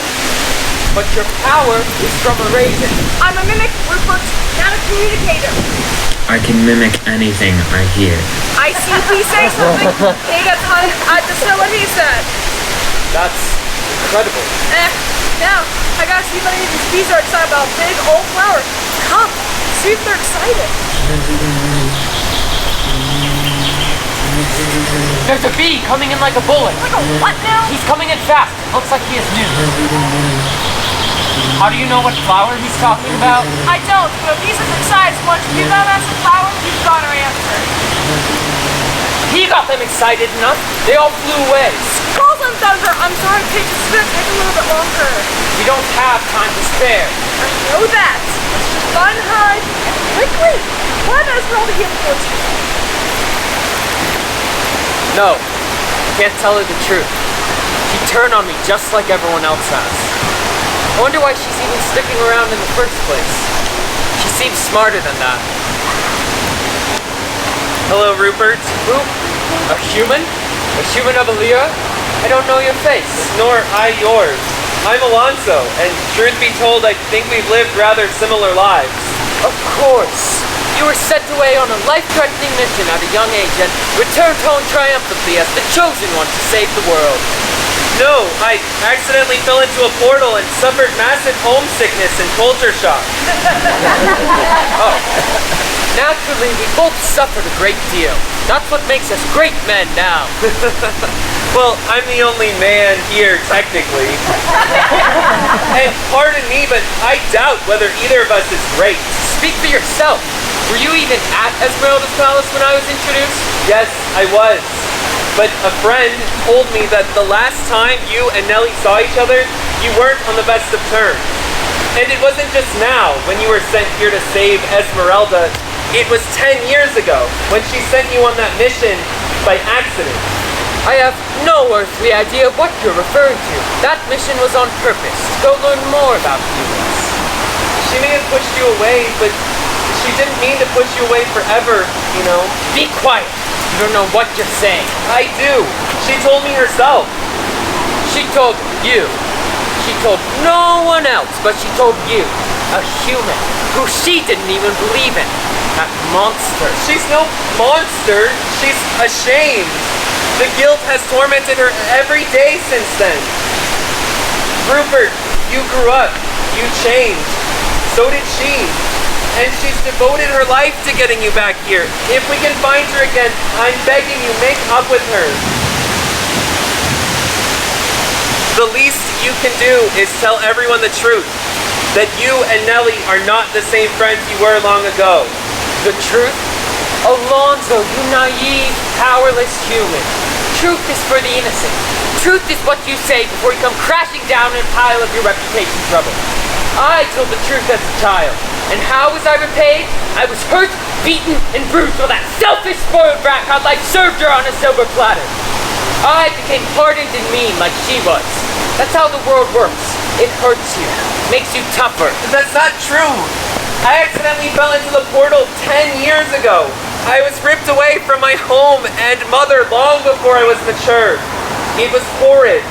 But your power is from a raven. I'm a mimic, Rupert, not a communicator. I can mimic anything I hear. I see he say something. He gets honey. I just know what he said. That's incredible. Now, I gotta see if any of these bees are excited about a big old flower. Come, see if they're excited. There's a bee coming in like a bullet. Like a what now? He's coming in fast. Looks like he is new. How do you know what flower he's talking about? I don't, but if he's as excited as much as you got as a flower, you've got our answer. He got them excited enough. They all flew away. Skulls and thunder, I'm sorry, Paige, it's gonna take a little bit longer. We don't have time to spare. I know that. Let's just find her eyes and quickly. Let Esmerelda heal for you. No, I can't tell her the truth. She turned on me just like everyone else has. I wonder why she's even sticking around in the first place. She seems smarter than that. Hello, Rupert. Who? A human? A human of Aleera? I don't know your face. Nor I yours. I'm Alonso, and truth be told, I think we've lived rather similar lives. Of course. You were sent away on a life-threatening mission at a young age and returned home triumphantly as the chosen one to save the world. No, I accidentally fell into a portal and suffered massive homesickness and culture shock. Oh. Naturally, we both suffered a great deal. That's what makes us great men now. Well, I'm the only man here, technically. And pardon me, but I doubt whether either of us is great. Speak for yourself. Were you even at Esmerelda's palace when I was introduced? Yes, I was. But a friend told me that the last time you and Nellie saw each other, you weren't on the best of terms. And it wasn't just now, when you were sent here to save Esmerelda. It was 10 years ago, when she sent you on that mission by accident. I have no earthly idea of what you're referring to. That mission was on purpose, to go learn more about humans. She may have pushed you away, but she didn't mean to push you away forever, you know. Be quiet. You don't know what you're saying. I do. She told me herself. She told you. She told no one else, but she told you. A human who she didn't even believe in. That monster. She's no monster. She's ashamed. The guilt has tormented her every day since then. Rupert, you grew up. You changed. So did she. And she's devoted her life to getting you back here. If we can find her again, I'm begging you, make up with her. The least you can do is tell everyone the truth. That you and Nellie are not the same friends you were long ago. The truth? Alonso, you naive, powerless human. Truth is for the innocent. Truth is what you say before you come crashing down in a pile of your reputation trouble. I told the truth as a child. And how was I repaid? I was hurt, beaten, and bruised while that selfish, spoiled brat had life served her on a silver platter. I became hardened and mean like she was. That's how the world works. It hurts you, makes you tougher. That's not true. I accidentally fell into the portal 10 years ago. I was ripped away from my home and mother long before I was mature. It was horrid.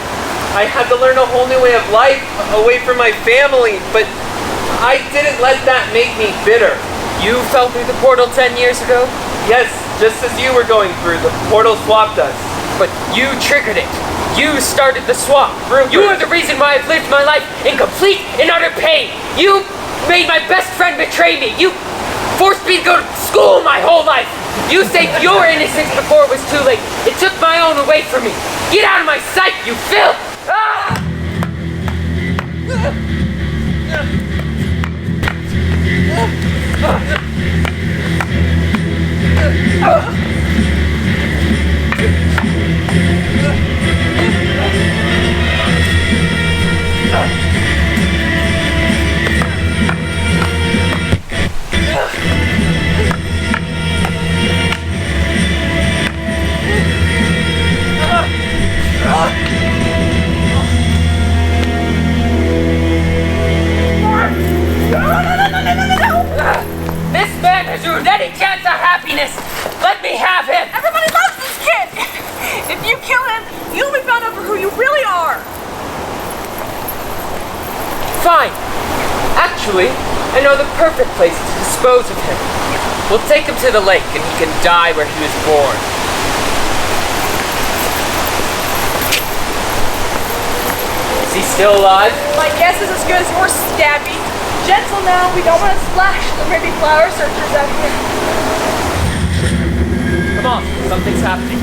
I had to learn a whole new way of life, away from my family, but I didn't let that make me bitter. You fell through the portal 10 years ago? Yes, just as you were going through. The portal swapped us. But you triggered it. You started the swap. Rupert. You are the reason why I've lived my life in complete and utter pain. You made my best friend betray me. You forced me to go to school my whole life. You saved your innocence before it was too late. It took my own away from me. Get out of my sight, you filth! Ah! This man has ruined any chance of happiness. Let me have him. Everybody loves this kid. If you kill him, you'll be found out for who you really are. Fine. Actually, I know the perfect place to dispose of him. We'll take him to the lake and he can die where he was born. Is he still alive? My guess is as good as yours, Stabby. Gentle now, we don't want to splash the maybe flower searchers out here. Come on, something's happening.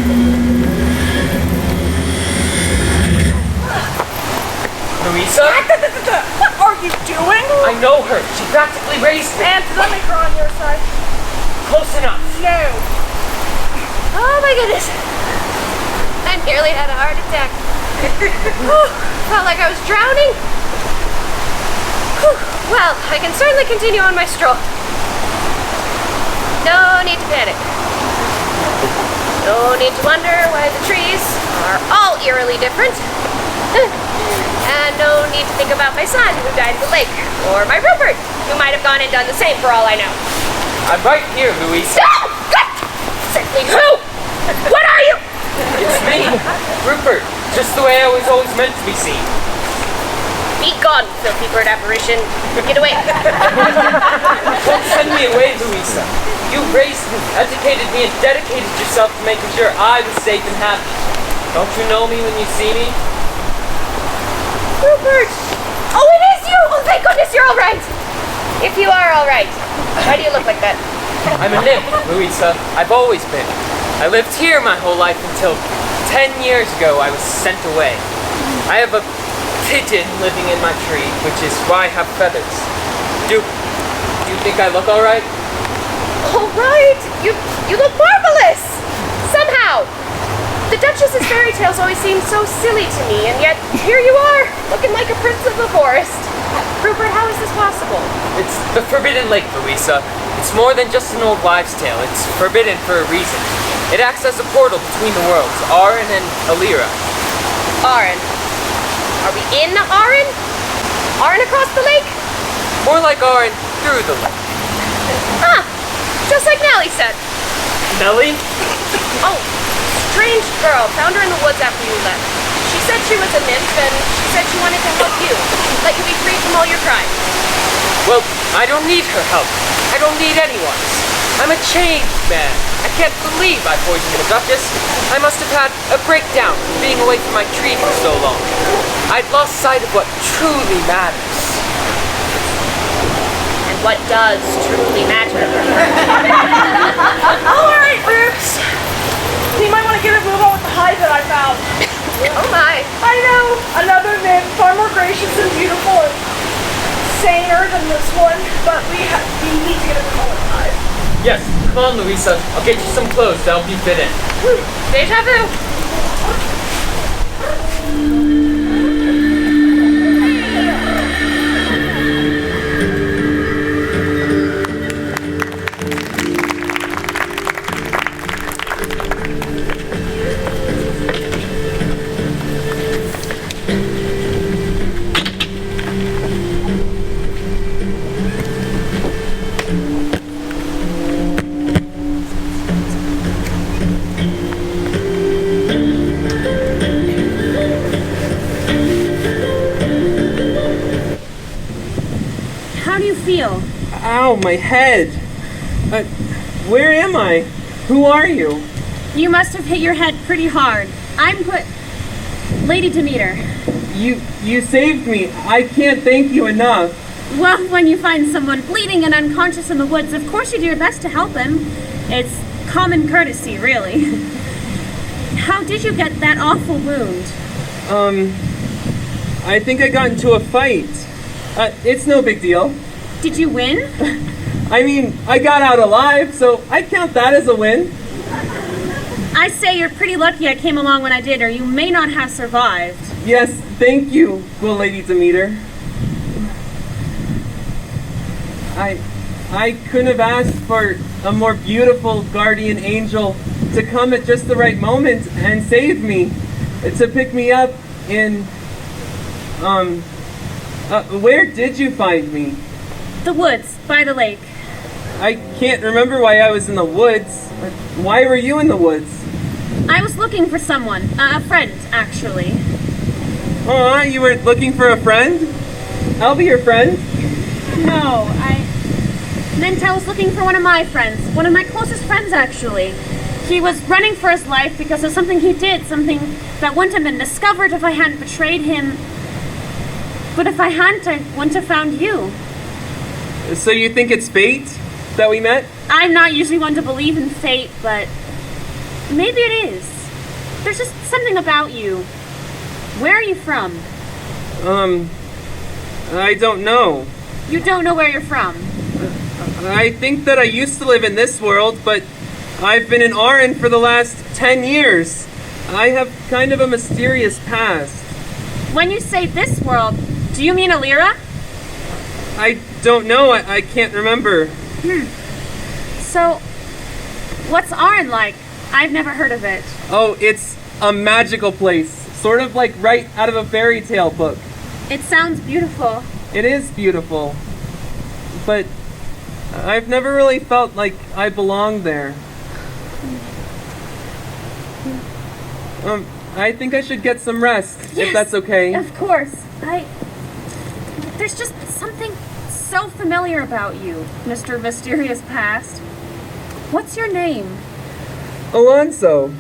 Louisa? What are you doing? I know her. She practically raised me. And let me her on your side. Close enough. No. Oh my goodness. I nearly had a heart attack. Felt like I was drowning. Whew. Well, I can certainly continue on my stroll. No need to panic. No need to wonder why the trees are all eerily different. And no need to think about my son who died at the lake, or my Rupert, who might have gone and done the same for all I know. I'm right here, Louise. No! Exactly who? What are you? It's me, Rupert, just the way I was always meant to be seen. Be gone, filthy bird apparition. Get away. Don't send me away, Louisa. You raised me, educated me, and dedicated yourself to making sure I was safe and happy. Don't you know me when you see me? Rupert! Oh, it is you! Oh, thank goodness you're all right! If you are all right, why do you look like that? I'm a nymph, Louisa. I've always been. I lived here my whole life until 10 years ago I was sent away. I have a pigeon living in my tree, which is why I have feathers. Do you think I look all right? All right! You look marvelous! Somehow! The Duchess's fairy tales always seemed so silly to me, and yet here you are, looking like a prince of the forest. Rupert, how is this possible? It's the Forbidden Lake, Louisa. It's more than just an old wives' tale. It's forbidden for a reason. It acts as a portal between the worlds, Arryn and Aleera. Arryn. Are we in Arryn? Arryn across the lake? More like Arryn through the lake. Ah! Just like Nellie said. Nellie? Oh, strange girl. Found her in the woods after you left. She said she was a nymph, and she said she wanted to help you. Let you be free from all your crimes. Well, I don't need her help. I don't need anyone's. I'm a changed man. I can't believe I poisoned the Duchess. I must have had a breakdown from being away from my tree for so long. I'd lost sight of what truly matters. And what does truly matter? All right, Roops. You might want to get a move on with the hive that I found. Oh my. I know. Another nymph, far more gracious and beautiful and saner than this one, but we need to get a move on with the hive. Yes, come on, Louisa. I'll get you some clothes to help you fit in. Deja vu. Feel? Ow, my head! Where am I? Who are you? You must have hit your head pretty hard. Lady Demeter. You saved me. I can't thank you enough. Well, when you find someone bleeding and unconscious in the woods, of course you do your best to help him. It's common courtesy, really. How did you get that awful wound? I think I got into a fight. It's no big deal. Did you win? I mean, I got out alive, so I count that as a win. I say you're pretty lucky I came along when I did, or you may not have survived. Yes, thank you, good Lady Demeter. I couldn't have asked for a more beautiful guardian angel to come at just the right moment and save me. To pick me up in... where did you find me? The woods, by the lake. I can't remember why I was in the woods. Why were you in the woods? I was looking for someone. A friend, actually. Oh, you were looking for a friend? I'll be your friend. No, I meant I was looking for one of my friends. One of my closest friends, actually. He was running for his life because of something he did. Something that wouldn't have been discovered if I hadn't betrayed him. But if I hadn't, I wouldn't have found you. So you think it's fate that we met? I'm not usually one to believe in fate, but maybe it is. There's just something about you. Where are you from? I don't know. You don't know where you're from? I think that I used to live in this world, but I've been in Arryn for the last 10 years. I have kind of a mysterious past. When you say this world, do you mean Aleera? I don't know. I can't remember. So, what's Arryn like? I've never heard of it. Oh, it's a magical place. Sort of like right out of a fairy tale book. It sounds beautiful. It is beautiful. But I've never really felt like I belonged there. I think I should get some rest, if that's okay. Of course. There's just something so familiar about you, Mr. Mysterious Past. What's your name? Alonso.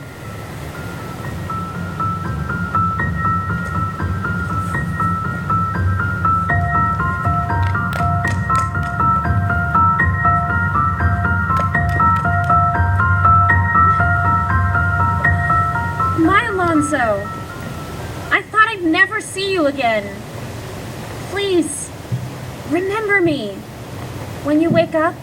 Alonso, I thought I'd never see you again. Please, remember me when you wake up.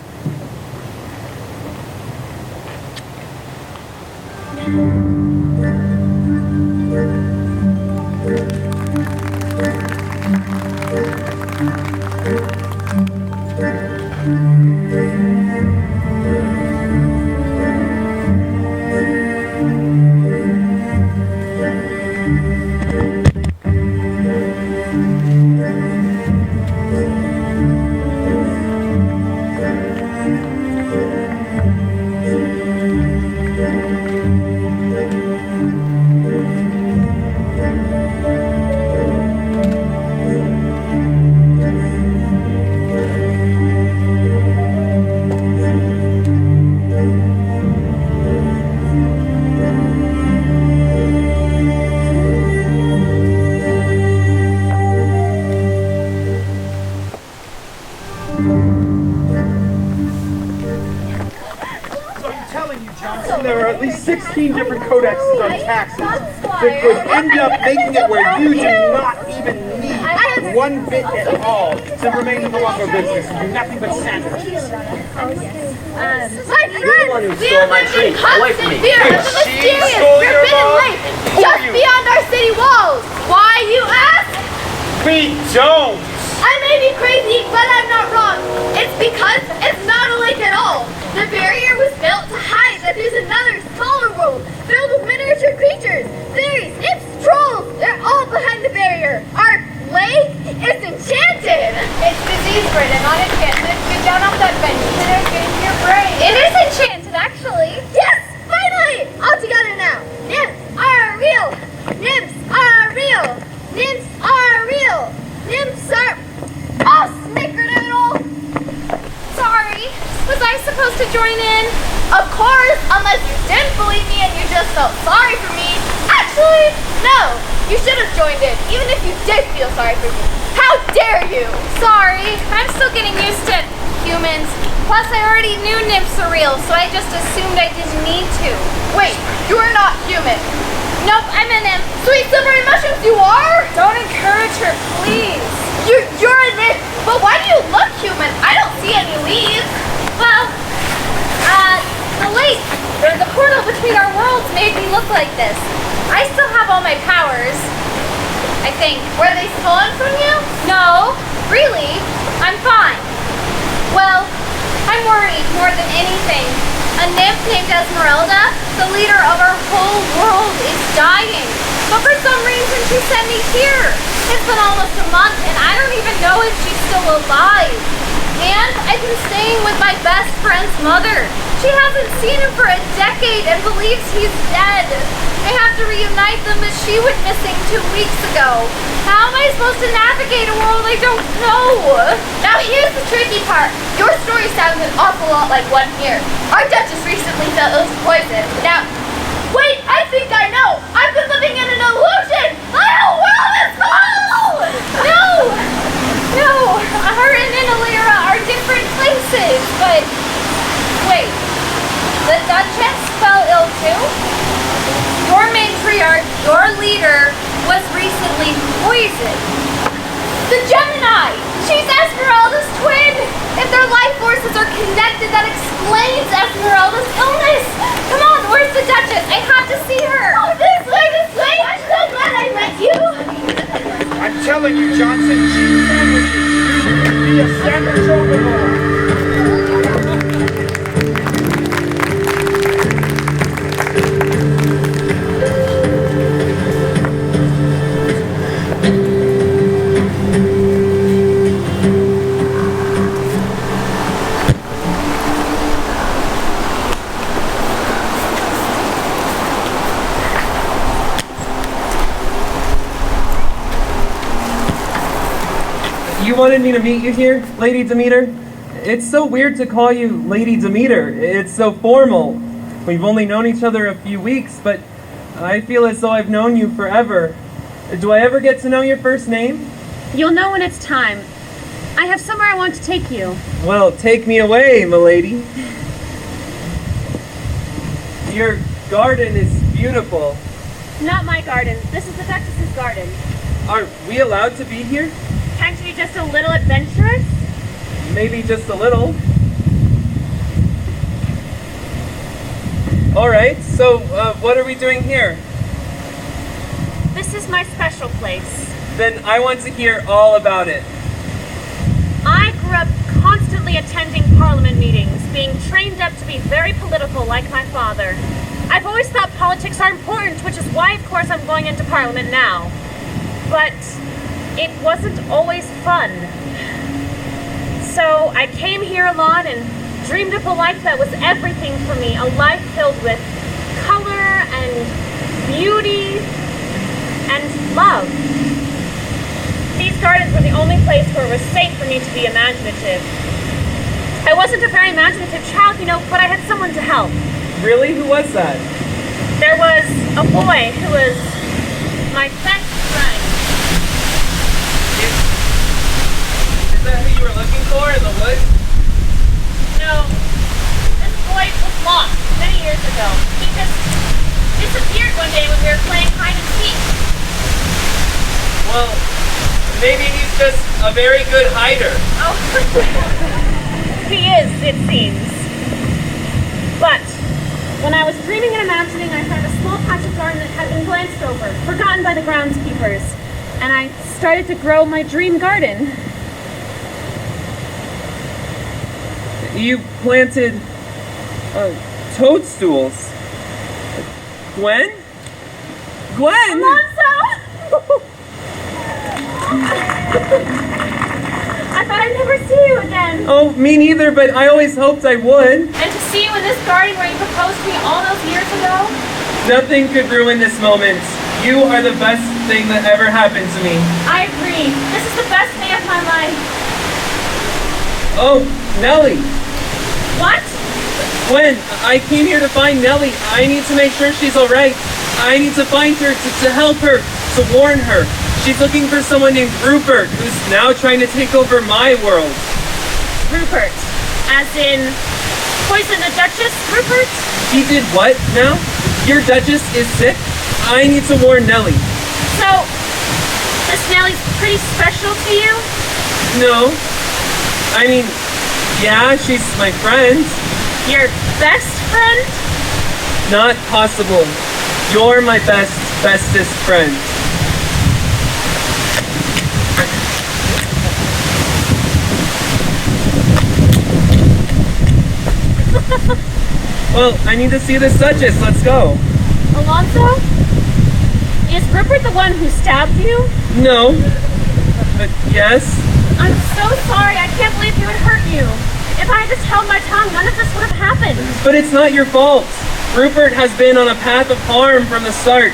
There are at least 16 different codexes on taxes that could end up making it where you do not even need one bit at all to remain in the lumber business and do nothing but sandwiches. My friends, we have lived in constant fear of the mysterious forbidden lake just beyond our city walls. Why, you ask? We don't! I may be crazy, but I'm not wrong. It's because it's not a lake at all. The barrier was built to hide that there's another smaller world filled with miniature creatures, fairies, nymphs, trolls. They're all behind the barrier. Our lake is enchanted. It's disease-ridden, not enchanted. Get down off that bench. Get into your brain. It is enchanted, actually. Yes, finally! All together now. Nymphs are real. Nymphs are real. Nymphs are real. Nymphs are... Oh, snickerdoodle! Sorry, was I supposed to join in? Of course, unless you didn't believe me and you just felt sorry for me. Actually, no, you should have joined in, even if you did feel sorry for me. How dare you? Sorry, I'm still getting used to humans. Plus, I already knew nymphs are real, so I just assumed I didn't need to. Wait, you're not human. Nope, I'm a nymph. Sweet silvery mushrooms, you are? Don't encourage her, please. You're a nymph, but why do you look human? I don't see any leaves. Well, the lake, or the portal between our worlds made me look like this. I still have all my powers, I think. Were they stolen from you? No, really, I'm fine. Well, I'm worried more than anything. A nymph named Esmerelda, the leader of our whole world, is dying. But for some reason, she sent me here. It's been almost a month, and I don't even know if she's still alive. And I've been staying with my best friend's mother. She hasn't seen him for a decade and believes he's dead. I have to reunite them, but she went missing 2 weeks ago. How am I supposed to navigate a world I don't know? Now here's the tricky part. Your story sounds an awful lot like one here. Our Duchess recently fell ill with poison. Now, wait, I think I know. I've been living in an illusion. My whole world is full. No, Arryn and Aleera are different places, but wait, the Duchess fell ill too? Your matriarch, your leader, was recently poisoned. The Gemini! She's Esmeralda's twin! If their life forces are connected, that explains Esmerelda's illness. Come on, where's the Duchess? I have to see her. Oh, this way, this way. I'm so glad I met you. I'm telling you, Johnson, cheese sandwiches. Be a sandwich overlord. You wanted me to meet you here, Lady Demeter? It's so weird to call you Lady Demeter. It's so formal. We've only known each other a few weeks, but I feel as though I've known you forever. Do I ever get to know your first name? You'll know when it's time. I have somewhere I want to take you. Well, take me away, milady. Your garden is beautiful. Not my garden. This is the Duchess's garden. Are we allowed to be here? Can't you be just a little adventurous? Maybe just a little. Alright, so what are we doing here? This is my special place. Then I want to hear all about it. I grew up constantly attending parliament meetings, being trained up to be very political like my father. I've always thought politics are important, which is why, of course, I'm going into parliament now. But it wasn't always fun. So I came here a lot and dreamed up a life that was everything for me, a life filled with color and beauty and love. These gardens were the only place where it was safe for me to be imaginative. I wasn't a very imaginative child, you know, but I had someone to help. Really? Who was that? There was a boy who was my best friend. Is that who you were looking for in the woods? No, this boy was lost many years ago. He just disappeared one day when we were playing hide and seek. Well, maybe he's just a very good hider. Oh, he is, it seems. But when I was dreaming and imagining, I found a small patch of garden that had been glanced over, forgotten by the groundskeepers, and I started to grow my dream garden. You planted toadstools. Gwen? Gwen! Alonso! I thought I'd never see you again. Oh, me neither, but I always hoped I would. And to see you in this garden where you proposed to me all those years ago? Nothing could ruin this moment. You are the best thing that ever happened to me. I agree. This is the best day of my life. Oh, Nellie. What? Gwen, I came here to find Nellie. I need to make sure she's alright. I need to find her, to help her, to warn her. She's looking for someone named Rupert, who's now trying to take over my world. Rupert. As in, poison the Duchess, Rupert? He did what now? Your Duchess is sick? I need to warn Nellie. So, this Nellie's pretty special to you? No. I mean, yeah, she's my friend. Your best friend? Not possible. You're my bestest friend. Well, I need to see this Duchess. Let's go. Alonso? Is Rupert the one who stabbed you? No. But yes. I'm so sorry. I can't believe he would hurt you. If I had just held my tongue, none of this would have happened. But it's not your fault. Rupert has been on a path of harm from the start.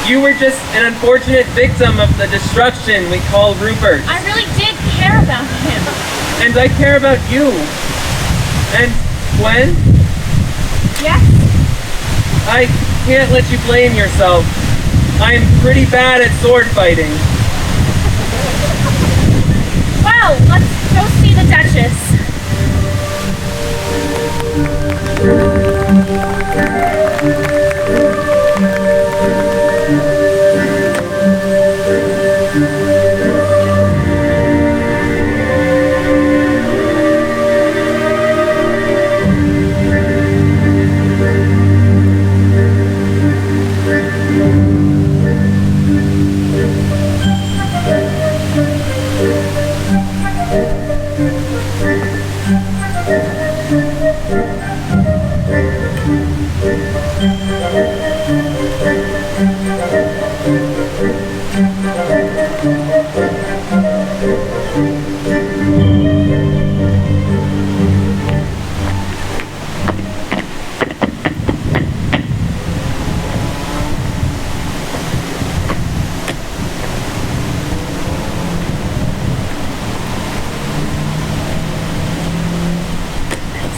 You were just an unfortunate victim of the destruction we call Rupert. I really did care about him. And I care about you. And Gwen? Yes? I can't let you blame yourself. I'm pretty bad at sword fighting. Well, let's go see the Duchess.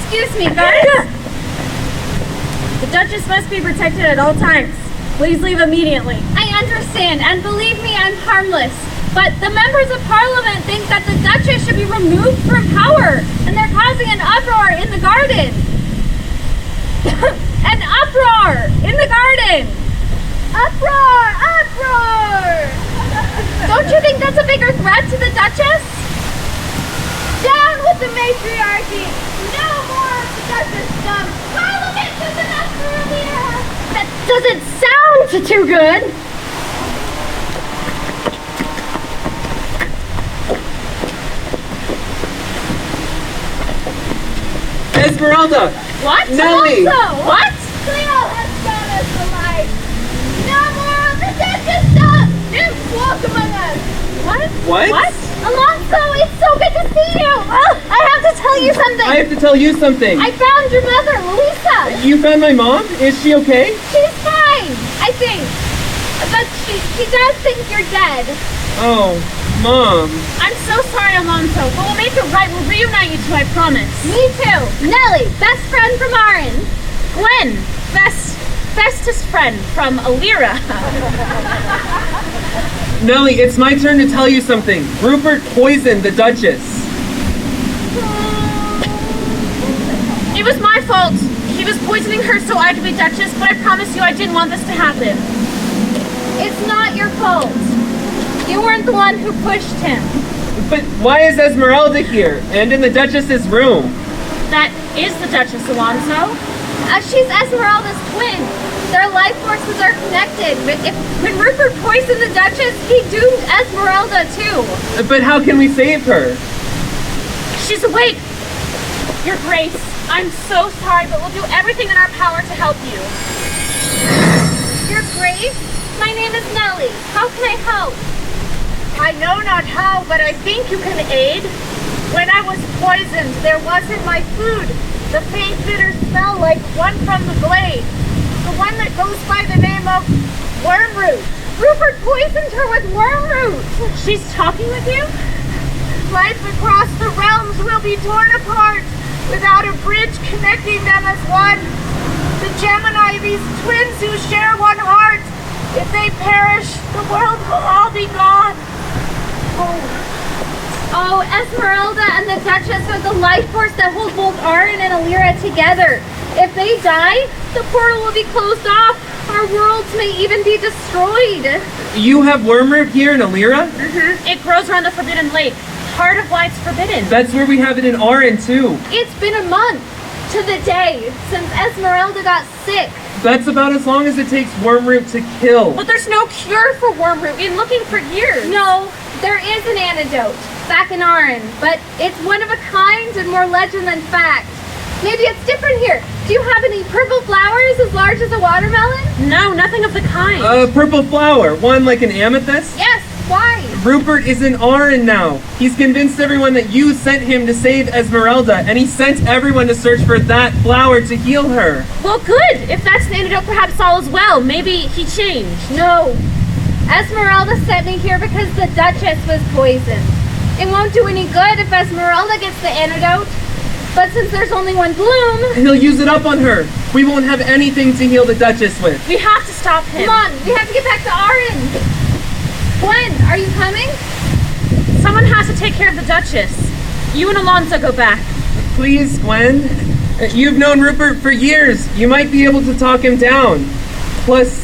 Excuse me, guards! The Duchess must be protected at all times. Please leave immediately. I understand, and believe me, I'm harmless. But the members of Parliament think that the Duchess should be removed from power, and they're causing an uproar in the garden. An uproar in the garden! Uproar! Uproar! Don't you think that's a bigger threat to the Duchess? Down with the matriarchy! No more of the Duchess stuff! Parliament is enough for Aleera! That doesn't sound too good! Esmerelda! What? Nelly! Alonso! What? Cleo has brought us to life! No more of the Duchess stuff! Nymphs walk among us! What? What? Alonso, it's so good to see you! I have to tell you something! I have to tell you something. I found your mother, Louisa! You found my mom? Is she okay? She's fine, I think. But she does think you're dead. Oh, Mom. I'm so sorry, Alonso, but we'll make it right. We'll reunite you two, I promise. Me too. Nelly, best friend from Arryn. Gwen, bestest friend from Aleera. Nelly, it's my turn to tell you something. Rupert poisoned the Duchess. It was my fault. He was poisoning her so I could be Duchess, but I promise you I didn't want this to happen. It's not your fault. You weren't the one who pushed him. But why is Esmeralda here and in the Duchess's room? That is the Duchess, Alonso. She's Esmeralda's twin. Their life forces are connected. When Rupert poisoned the Duchess, he doomed Esmeralda too. But how can we save her? She's awake. Your Grace, I'm so sorry, but we'll do everything in our power to help you. Your Grace, my name is Nelly. How can I help? I know not how, but I think you can aid. When I was poisoned, there wasn't my food. The faint bitter smell like one from the glade. The one that goes by the name of Wormroot. Rupert poisoned her with Wormroot. She's talking with you? Life across the realms will be torn apart without a bridge connecting them as one. The Gemini, these twins who share one heart, if they perish, the world will all be gone. Oh, Esmeralda and the Duchess are the life force that holds both Arryn and Aleera together. If they die, the portal will be closed off. Our worlds may even be destroyed. You have Wormroot here in Aleera? Mm-hmm. It grows around the Forbidden Lake. Part of why it's forbidden. That's where we have it in Arryn too. It's been a month to the day since Esmeralda got sick. That's about as long as it takes Wormroot to kill. But there's no cure for Wormroot. We've been looking for years. No, there is an antidote back in Arryn, but it's one of a kind and more legend than fact. Maybe it's different here. Do you have any purple flowers as large as a watermelon? No, nothing of the kind. A purple flower, one like an amethyst? Yes, why? Rupert is in Arryn now. He's convinced everyone that you sent him to save Esmeralda, and he sent everyone to search for that flower to heal her. Well, good. If that's the antidote, perhaps all is well. Maybe he changed. No. Esmeralda sent me here because the Duchess was poisoned. It won't do any good if Esmeralda gets the antidote. But since there's only one bloom... He'll use it up on her. We won't have anything to heal the Duchess with. We have to stop him. Come on, we have to get back to Arryn. Gwen, are you coming? Someone has to take care of the Duchess. You and Alonso go back. Please, Gwen. You've known Rupert for years. You might be able to talk him down. Plus,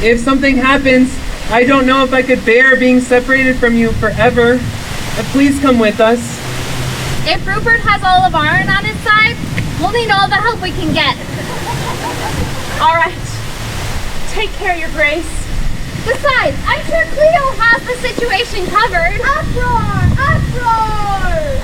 if something happens, I don't know if I could bear being separated from you forever. Please come with us. If Rupert has all of Arryn on his side, we'll need all the help we can get. All right. Take care, Your Grace. Besides, I'm sure Cleo has the situation covered. Uproar! Uproar!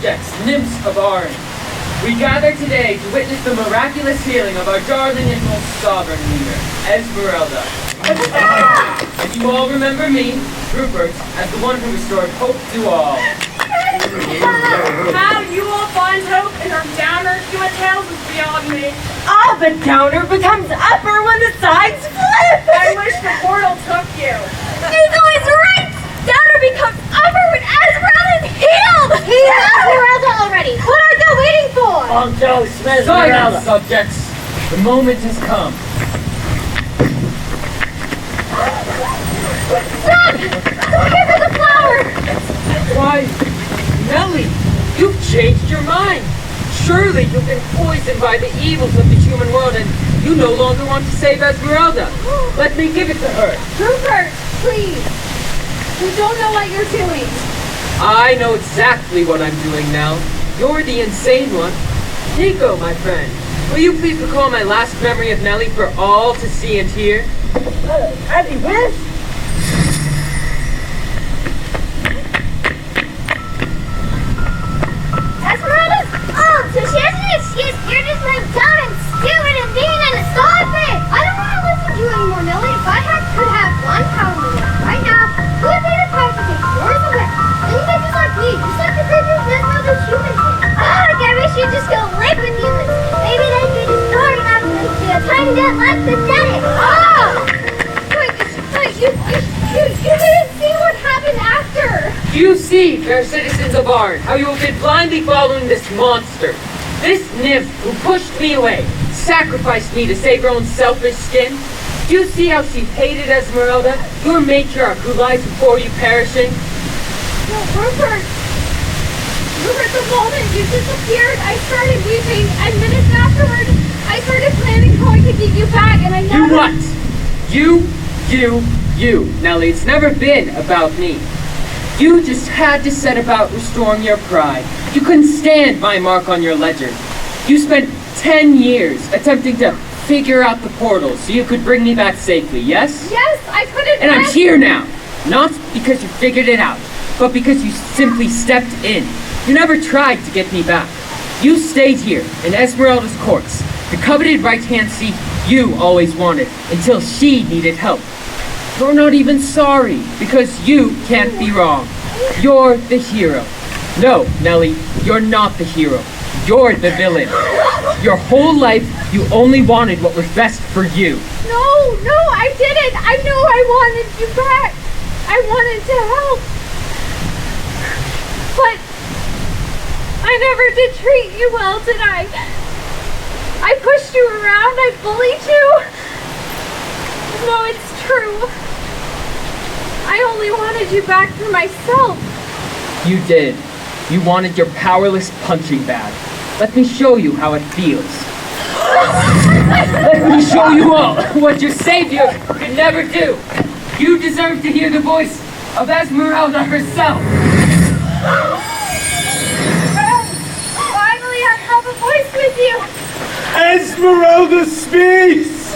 subjects, Nymphs of Arryn. We gather today to witness the miraculous healing of our darling and most sovereign leader, Esmerelda. And you all remember me, Rupert, as the one who restored hope to all. How you all find hope in our downer human tales is beyond me. Ah, the downer becomes upper when the sides flip! I wish the portal took you. He's always right! Downer becomes upper when Esmeralda's healed! He has Esmeralda already! What are they waiting for? Ponto, Esmeralda. Silence, subjects! The moment has come. Stop! Don't give her the flower! Why, Nellie, you've changed your mind. Surely you've been poisoned by the evils of the human world and you no longer want to save Esmeralda. Let me give it to her. Rupert, please. We don't know what you're doing. I know exactly what I'm doing now. You're the insane one. Nico, my friend, will you please recall my last memory of Nellie for all to see and hear? As you wish. Esmeralda's old, so she has an excuse. You're just like dumb and stupid and mean and stop it! I don't want to listen to you anymore, Millie. If I could have one power in the world right now, who would be the power to take yours away? Then you guys just like me, just like the previous Esmeralda's humans did. Like I wish you'd just go live with humans. Maybe they could just store enough to be a tiny bit less pathetic. You didn't see what happened after! You see, fair citizens of Arryn, how you have been blindly following this monster. This nymph who pushed me away, sacrificed me to save her own selfish skin. Do you see how she hated Esmeralda, your matriarch who lies before you perishing? No, Rupert, the moment you disappeared, I started weeping, and minutes afterward, I started planning how I could get you back, and I never— You what? You, Nellie, it's never been about me. You just had to set about restoring your pride. You couldn't stand my mark on your ledger. You spent 10 years attempting to figure out the portal so you could bring me back safely, yes? Yes, I couldn't— And I'm here now! Not because you figured it out, but because you simply stepped in. You never tried to get me back. You stayed here in Esmeralda's courts, the coveted right-hand seat you always wanted, until she needed help. You're not even sorry, because you can't be wrong. You're the hero. No, Nellie, you're not the hero. You're the villain. Your whole life, you only wanted what was best for you. No, I didn't. I know I wanted you back. I wanted to help. But I never did treat you well, did I? I pushed you around. I bullied you. No, it's true. I only wanted you back for myself. You did. You wanted your powerless punching bag. Let me show you how it feels. Let me show you all what your savior could never do. You deserve to hear the voice of Esmeralda herself. Finally, I have a voice with you. Esmeralda speaks!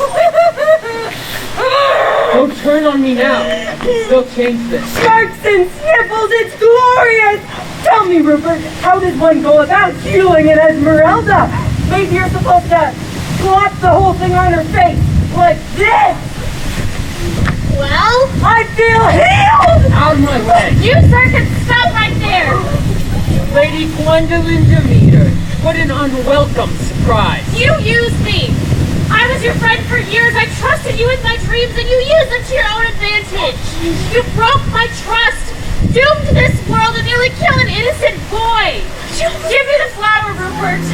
Don't turn on me now. I can still change this. Sparks and sniffles, it's glorious! Tell me, Rupert, how does one go about healing an Esmeralda? Maybe you're supposed to slap the whole thing on her face, like this! Well? I feel healed! Out of my way! You, sir, can stop right there! Lady Gwendolyn Demeter, what an unwelcome surprise. You used me! I was your friend for years. I trusted you with my dreams, and you used them to your own advantage. You broke my trust, doomed this world, and nearly killed an innocent boy. Give me the flower, Rupert.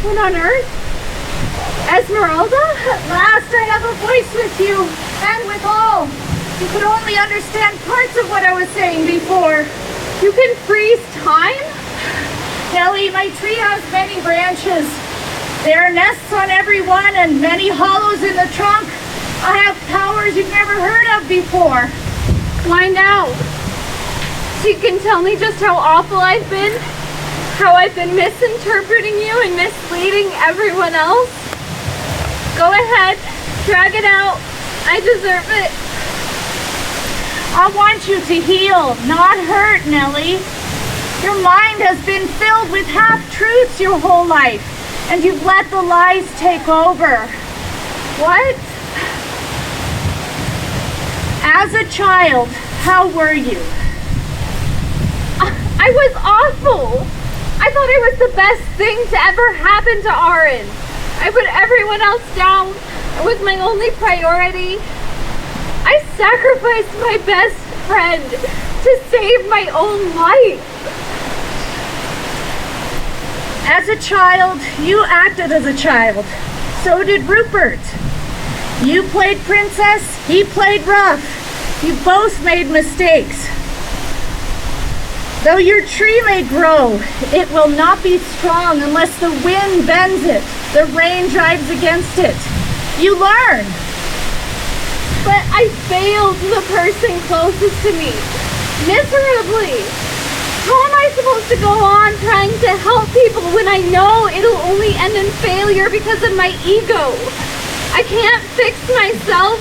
What on earth? Esmerelda? At last I have a voice with you, and with all. You could only understand parts of what I was saying before. You can freeze time? Nellie, my tree has many branches. There are nests on every one and many hollows in the trunk. I have powers you've never heard of before. Why now? So you can tell me just how awful I've been? How I've been misinterpreting you and misleading everyone else? Go ahead, drag it out. I deserve it. I want you to heal, not hurt, Nellie. Your mind has been filled with half-truths your whole life, and you've let the lies take over. What? As a child, how were you? I was awful. I thought I was the best thing to ever happen to Arryn. I put everyone else down. It was my only priority. I sacrificed my best friend to save my own life. As a child, you acted as a child. So did Rupert. You played princess, he played rough. You both made mistakes. Though your tree may grow, it will not be strong unless the wind bends it, the rain drives against it. You learn. But I failed the person closest to me, miserably. How am I supposed to go on trying to help people when I know it'll only end in failure because of my ego? I can't fix myself.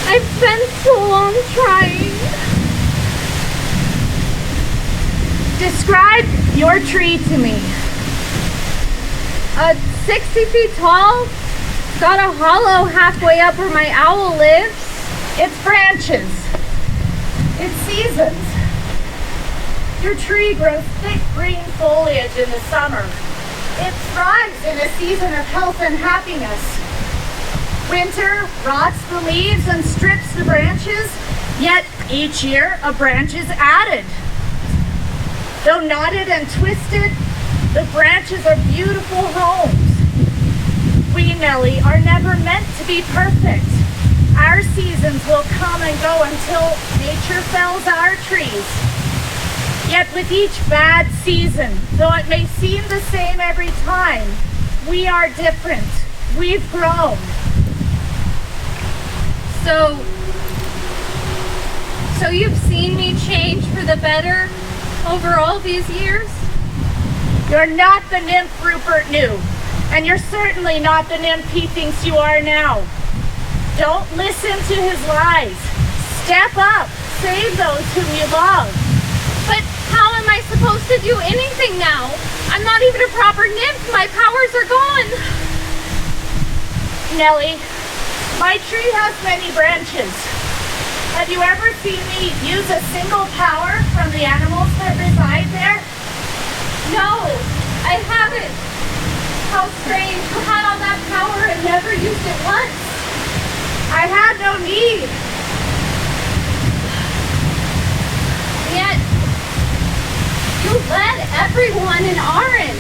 I've spent so long trying. Describe your tree to me. 60 feet tall. Got a hollow halfway up where my owl lives. Its branches. Its seasons. Your tree grows thick green foliage in the summer. It thrives in a season of health and happiness. Winter rots the leaves and strips the branches, yet each year a branch is added. Though knotted and twisted, the branches are beautiful homes. We, Nellie, are never meant to be perfect. Our seasons will come and go until nature fells our trees. Yet with each bad season, though it may seem the same every time, we are different. We've grown. So you've seen me change for the better over all these years? You're not the nymph Rupert knew, and you're certainly not the nymph he thinks you are now. Don't listen to his lies. Step up. Save those whom you love. But how am I supposed to do anything now? I'm not even a proper nymph. My powers are gone. Nellie, my tree has many branches. Have you ever seen me use a single power from the animals that reside there? No, I haven't. How strange. You had all that power and never used it once. I had no need. Yet, you led everyone in Arryn.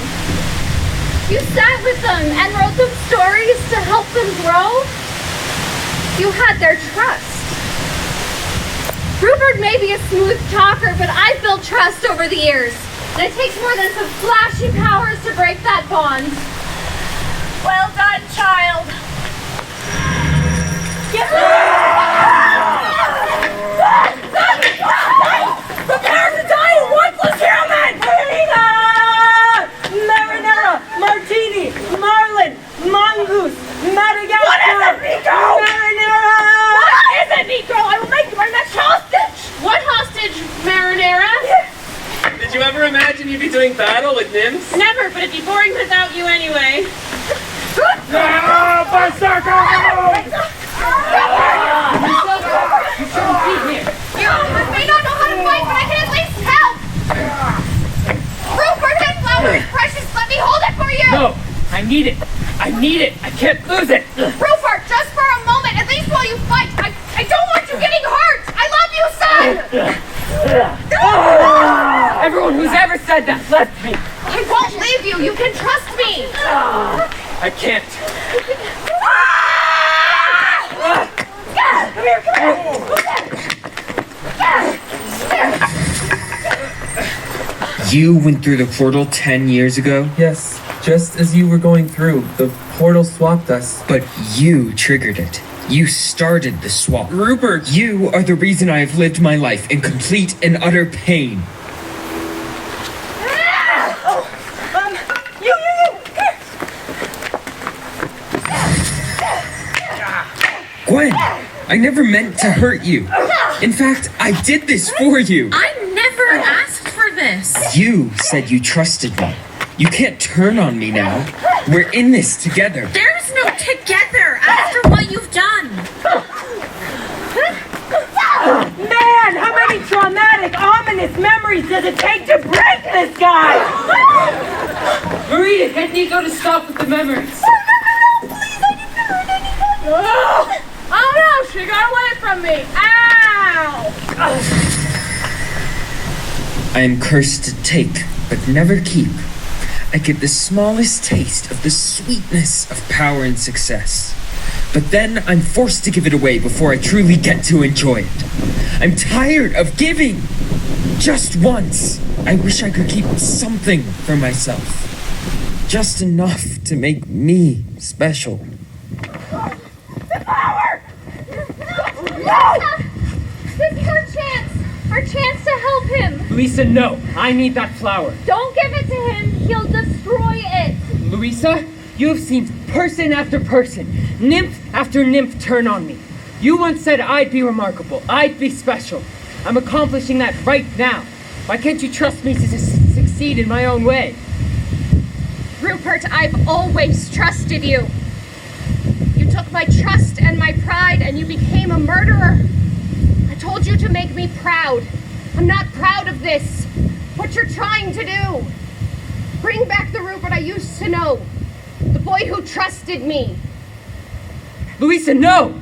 You sat with them and wrote them stories to help them grow. You had their trust. Rupert may be a smooth talker, but I've built trust over the years. And it takes more than some flashy powers to break that bond. Well done, child. Prepare to die, you worthless human! Marinara, Martini, Marlin, Mongoose, Madagascar. What is it, Nico? Marinara! What is it, Nico? I will make you my next hostage! What hostage, Marinara? Did you ever imagine you'd be doing battle with nymphs? Never, but it'd be boring without you anyway. Berserker! You may not know how to fight, but I can at least help! Rupert and Flower, precious, let me hold it for you! No, I need it. I need it. I can't lose it. Rupert, just for a moment, at least while you fight. I don't want you getting hurt! I love you, son! Everyone who's ever said that left me. I won't leave you, you can trust me! I can't. Come here, You went through the portal 10 years ago? Yes, just as you were going through, the portal swapped us. But you triggered it. You started the swap. Rupert! You are the reason I have lived my life in complete and utter pain. Gwen, I never meant to hurt you. In fact, I did this for you. I never asked for this. You said you trusted me. You can't turn on me now. We're in this together. There's no together after what you've done. Man, how many traumatic, ominous memories does it take to break this guy? Maria, get Nico to stop with the memories. Oh no, she got away from me! Ow! I am cursed to take, but never keep. I get the smallest taste of the sweetness of power and success. But then I'm forced to give it away before I truly get to enjoy it. I'm tired of giving! Just once, I wish I could keep something for myself. Just enough to make me special. The flower! No! This is our chance! Our chance to help him! Louisa, no! I need that flower. Don't give it to him! He'll destroy it! Louisa, you have seen person after person, nymph after nymph turn on me. You once said I'd be remarkable, I'd be special. I'm accomplishing that right now. Why can't you trust me to succeed in my own way? Rupert, I've always trusted you. You took my trust and my pride and you became a murderer. I told you to make me proud. I'm not proud of this. What you're trying to do. Bring back the Rupert I used to know. The boy who trusted me. Louisa, no!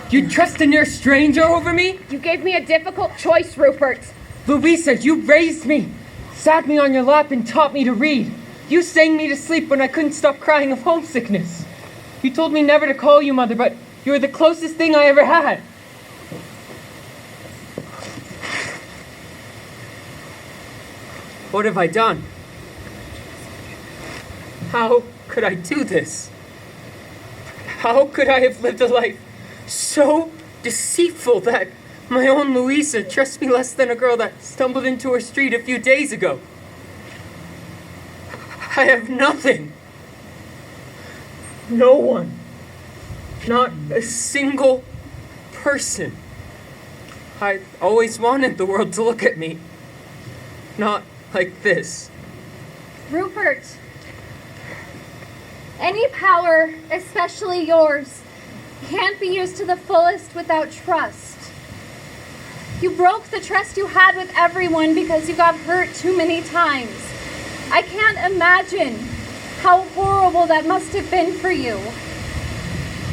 You trust a near stranger over me? You gave me a difficult choice, Rupert. Louisa, you raised me, sat me on your lap and taught me to read. You sang me to sleep when I couldn't stop crying of homesickness. You told me never to call you mother, but you were the closest thing I ever had. What have I done? How could I do this? How could I have lived a life so deceitful that my own Louisa trusts me less than a girl that stumbled into her street a few days ago? I have nothing. No one. Not a single person. I always wanted the world to look at me. Not like this. Rupert, any power, especially yours, can't be used to the fullest without trust. You broke the trust you had with everyone because you got hurt too many times. I can't imagine how horrible that must have been for you.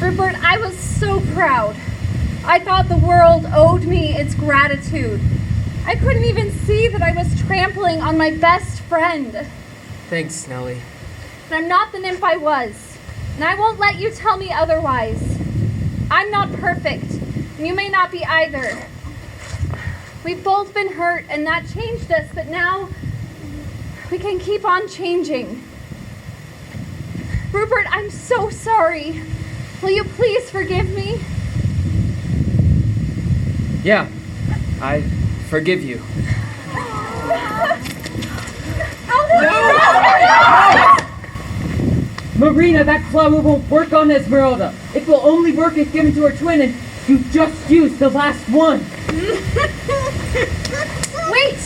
Rupert, I was so proud. I thought the world owed me its gratitude. I couldn't even see that I was trampling on my best friend. Thanks, Nellie. But I'm not the nymph I was, and I won't let you tell me otherwise. I'm not perfect, and you may not be either. We've both been hurt, and that changed us, but now we can keep on changing. Rupert, I'm so sorry. Will you please forgive me? Yeah, I forgive you. Marina, that flower won't work on Esmerelda. It will only work if given to her twin, and you just used the last one. Wait!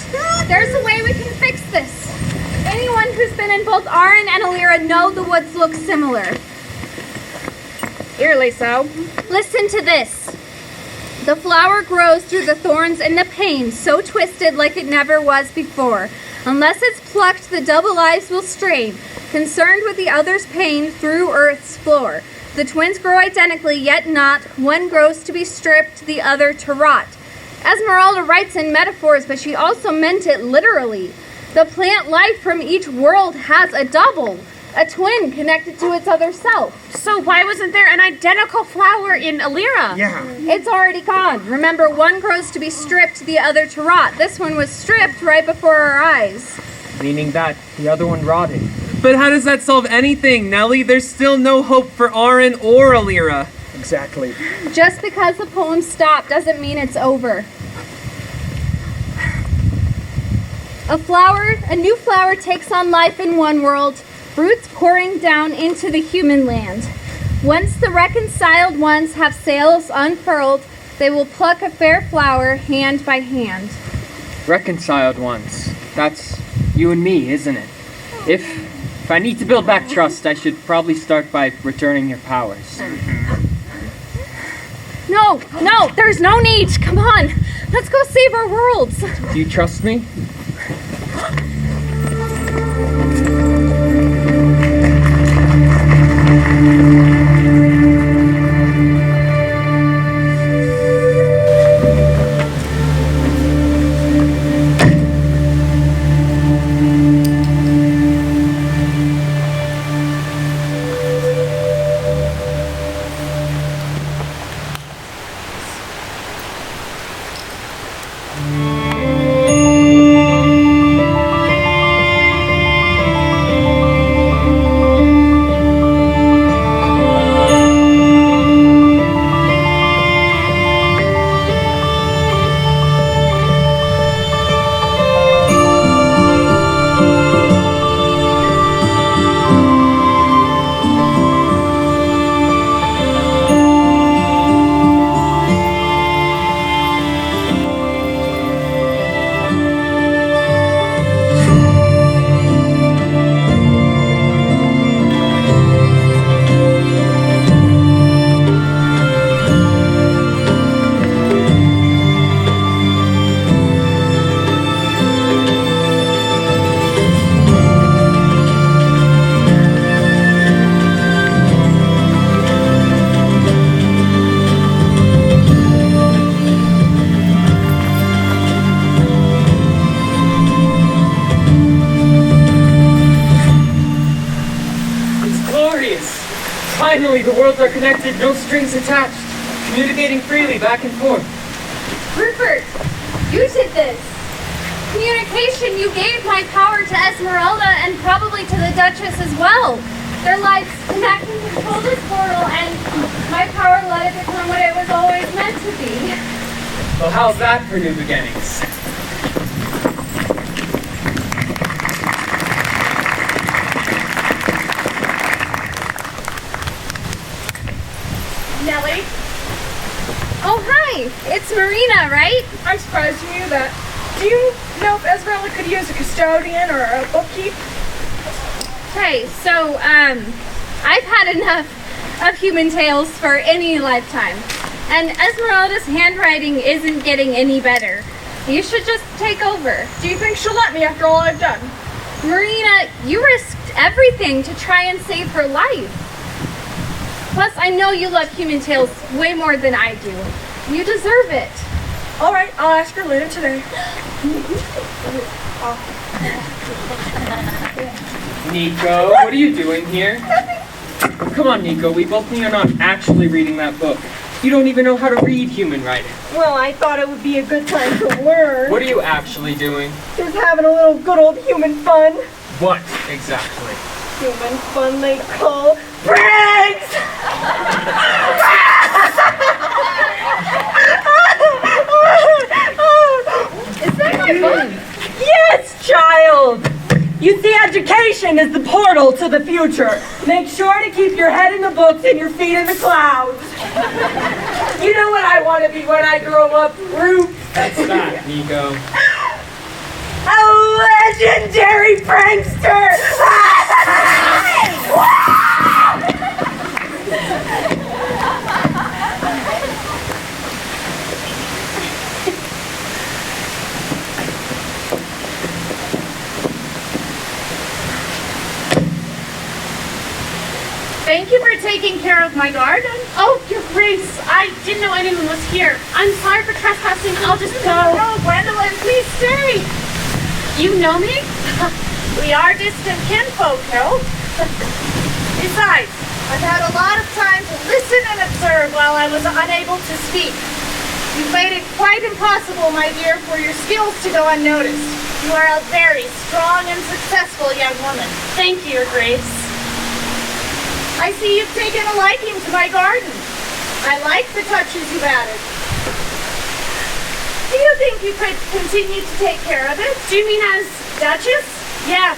There's a way we can fix this. Anyone who's been in both Arryn and Aleera know the woods look similar. Eerily so. Listen to this. The flower grows through the thorns and the pain, so twisted like it never was before. Unless it's plucked, the double lives will strain, concerned with the other's pain through earth's floor. The twins grow identically, yet not. One grows to be stripped, the other to rot. Esmerelda writes in metaphors, but she also meant it literally. The plant life from each world has a double. A twin connected to its other self. So why wasn't there an identical flower in Aleera? Yeah. It's already gone. Remember, one grows to be stripped, the other to rot. This one was stripped right before our eyes. Meaning that the other one rotted. But how does that solve anything, Nellie? There's still no hope for Arryn or Aleera. Exactly. Just because the poem stopped doesn't mean it's over. A new flower takes on life in one world, roots pouring down into the human land. Once the reconciled ones have sails unfurled, they will pluck a fair flower hand by hand. Reconciled ones. That's you and me, isn't it? If I need to build back trust, I should probably start by returning your powers. No, there's no need. Come on, let's go save our worlds. Do you trust me? Finally, the worlds are connected, no strings attached, communicating freely back and forth. Rupert, you did this. Communication, you gave my power to Esmerelda and probably to the Duchess as well. Their lives connect and control this portal, and my power let it become what it was always meant to be. Well, how's that for new beginnings? Nellie? Oh, hi! It's Marina, right? I'm surprised you knew that. Do you know if Esmerelda could use a custodian or a bookkeep? Hey, so, I've had enough of human tales for any lifetime. And Esmeralda's handwriting isn't getting any better. You should just take over. Do you think she'll let me after all I've done? Marina, you risked everything to try and save her life. Plus, I know you love human tales way more than I do. You deserve it. All right, I'll ask her later today. Nico, what are you doing here? Come on, Nico, we both know you're not actually reading that book. You don't even know how to read human writing. Well, I thought it would be a good time to learn. What are you actually doing? Just having a little good old human fun. What, exactly? Human fun they call pranks! Is that my book? Yes, child! You see, education is the portal to the future. Make sure to keep your head in the books and your feet in the clouds. You know what I want to be when I grow up, Troupe? That's that, Nico. A legendary prankster! Thank you for taking care of my garden. Oh, Your Grace, I didn't know anyone was here. I'm sorry for trespassing. I'll just go. No, Gwendolyn, please stay. You know me? We are distant kinfolk, Hill. Besides, I've had a lot of time to listen and observe while I was unable to speak. You've made it quite impossible, my dear, for your skills to go unnoticed. You are a very strong and successful young woman. Thank you, Your Grace. I see you've taken a liking to my garden. I like the touches you've added. Do you think you could continue to take care of it? Do you mean as Duchess? Yes.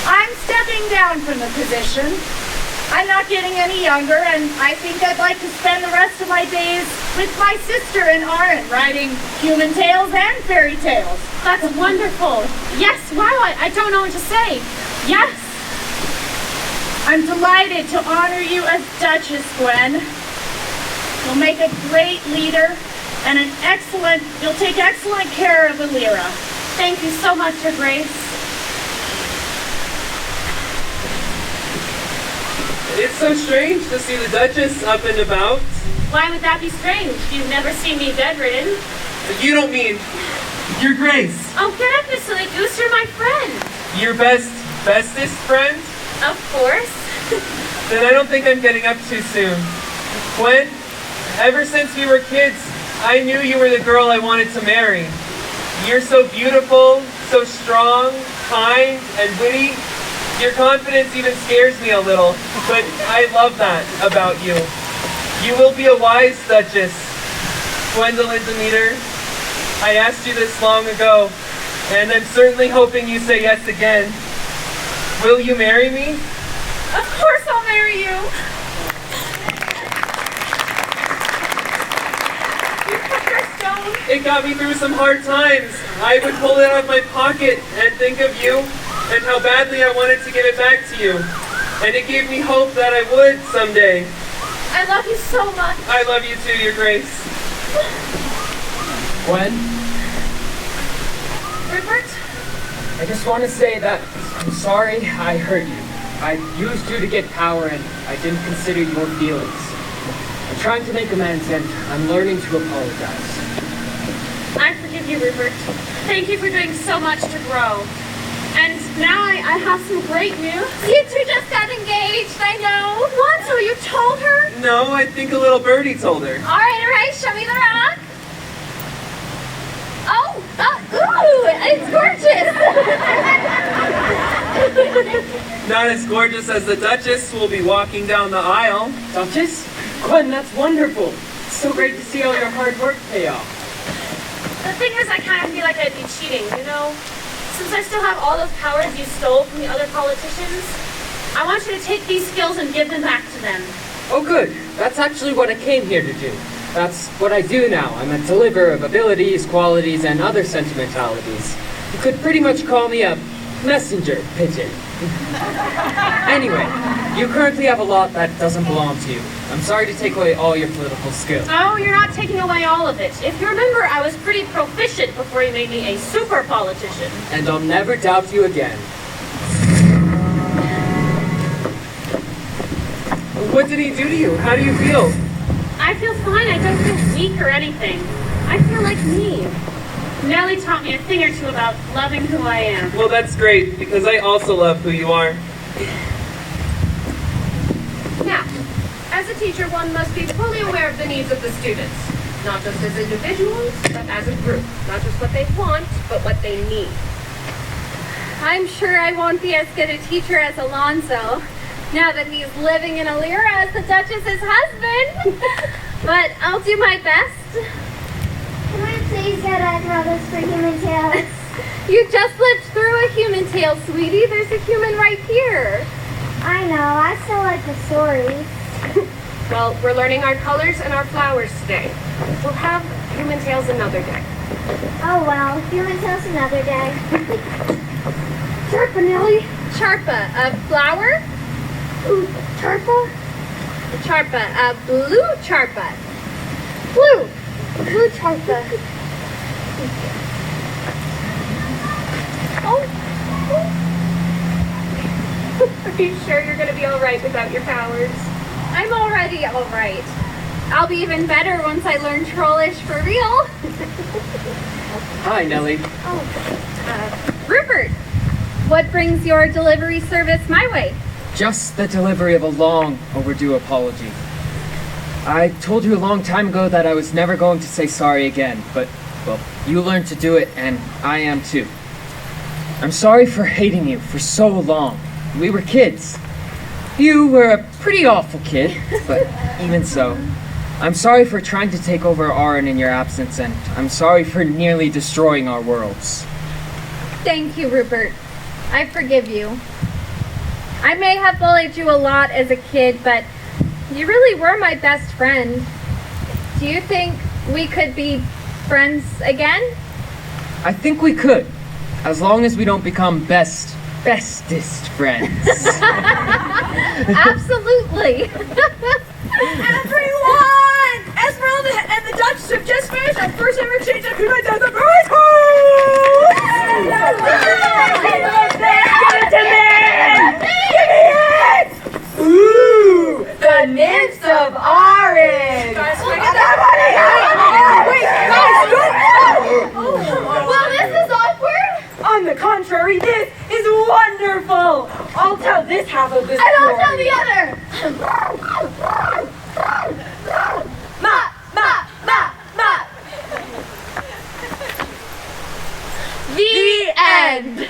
I'm stepping down from the position. I'm not getting any younger, and I think I'd like to spend the rest of my days with my sister in Arryn, writing human tales and fairy tales. That's wonderful. Yes, wow, I don't know what to say. Yes. I'm delighted to honor you as Duchess, Gwen. You'll make a great leader and you'll take excellent care of Aleera. Thank you so much, Your Grace. It's so strange to see the Duchess up and about. Why would that be strange? You've never seen me bedridden. You don't mean Your Grace. Oh, get up, you silly goose. You're my friend. Your bestest friend? Of course. Then I don't think I'm getting up too soon. Gwen, ever since we were kids, I knew you were the girl I wanted to marry. You're so beautiful, so strong, kind, and witty. Your confidence even scares me a little, but I love that about you. You will be a wise Duchess. Gwendolyn Demeter, I asked you this long ago, and I'm certainly hoping you say yes again. Will you marry me? Of course I'll marry you. You cut your stone. It got me through some hard times. I would pull it out of my pocket and think of you and how badly I wanted to give it back to you. And it gave me hope that I would someday. I love you so much. I love you too, Your Grace. Gwen, Rupert? I just want to say that I'm sorry I hurt you. I used you to get power and I didn't consider your feelings. I'm trying to make amends and I'm learning to apologize. I forgive you, Rupert. Thank you for doing so much to grow. And now I have some great news. You two just got engaged, I know. What? So you told her? No, I think a little birdie told her. All right, show me the rock. Oh, ooh, it's gorgeous. Not as gorgeous as the Duchess will be walking down the aisle. Duchess? Gwen, that's wonderful. It's so great to see all your hard work pay off. The thing is, I kind of feel like I'd be cheating, you know? Since I still have all those powers you stole from the other politicians, I want you to take these skills and give them back to them. Oh good, that's actually what I came here to do. That's what I do now. I'm a deliverer of abilities, qualities, and other sentimentalities. You could pretty much call me a messenger pigeon. Anyway, you currently have a lot that doesn't belong to you. I'm sorry to take away all your political skills. Oh, you're not taking away all of it. If you remember, I was pretty proficient before you made me a super politician. And I'll never doubt you again. What did he do to you? How do you feel? I feel fine. I don't feel weak or anything. I feel like me. Nellie taught me a thing or two about loving who I am. Well, that's great, because I also love who you are. Now, as a teacher, one must be fully aware of the needs of the students. Not just as individuals, but as a group. Not just what they want, but what they need. I'm sure I won't be as good a teacher as Alonso, now that he's living in Aleera as the Duchess's husband. But I'll do my best. Can I please get eyebrows for human tales? You just lived through a human tale, sweetie. There's a human right here. I know, I still like the stories. Well, we're learning our colors and our flowers today. We'll have human tales another day. Oh well, human tales another day. Charpa, Nellie. Charpa, a flower? Ooh, charpa? Charpa, a blue charpa. Blue. Blue charpa. Oh. Are you sure you're going to be all right without your powers? I'm already all right. I'll be even better once I learn Trollish for real. Hi, Nellie. Oh, Rupert. What brings your delivery service my way? Just the delivery of a long overdue apology. I told you a long time ago that I was never going to say sorry again, but, well, you learned to do it, and I am too. I'm sorry for hating you for so long. We were kids. You were a pretty awful kid, but even so, I'm sorry for trying to take over Arryn in your absence, and I'm sorry for nearly destroying our worlds. Thank you, Rupert. I forgive you. I may have bullied you a lot as a kid, but you really were my best friend. Do you think we could be friends again? I think we could, as long as we don't become bestest friends. Absolutely. Everyone! Esmerelda and the Duchess have just finished our first ever exchange of humans at the birth Ooh, the Nymphs of Arryn! Well, this is awkward! On the contrary, this is wonderful! I'll tell this half of the story. And I'll tell the other! Ma! The end.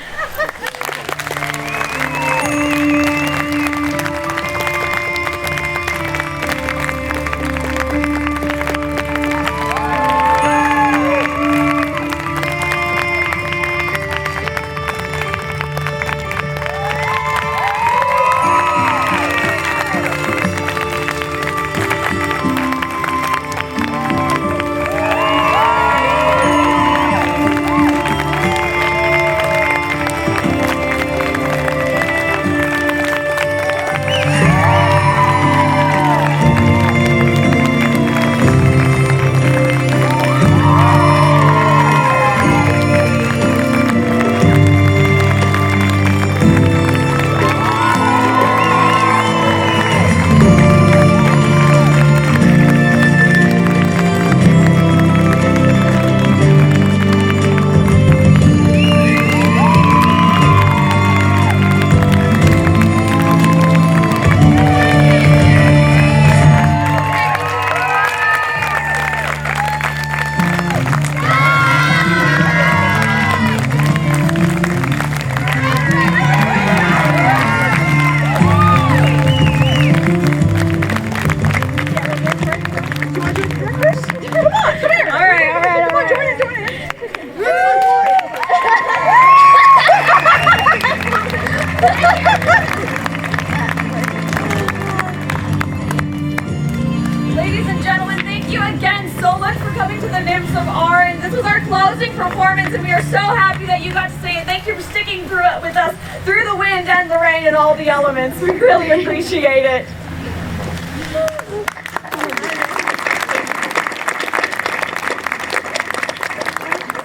Ladies and gentlemen, thank you again so much for coming to the Nymphs of Arryn. This was our closing performance, and we are so happy that you got to see it. Thank you for sticking through it with us, through the wind and the rain and all the elements. We really appreciate it.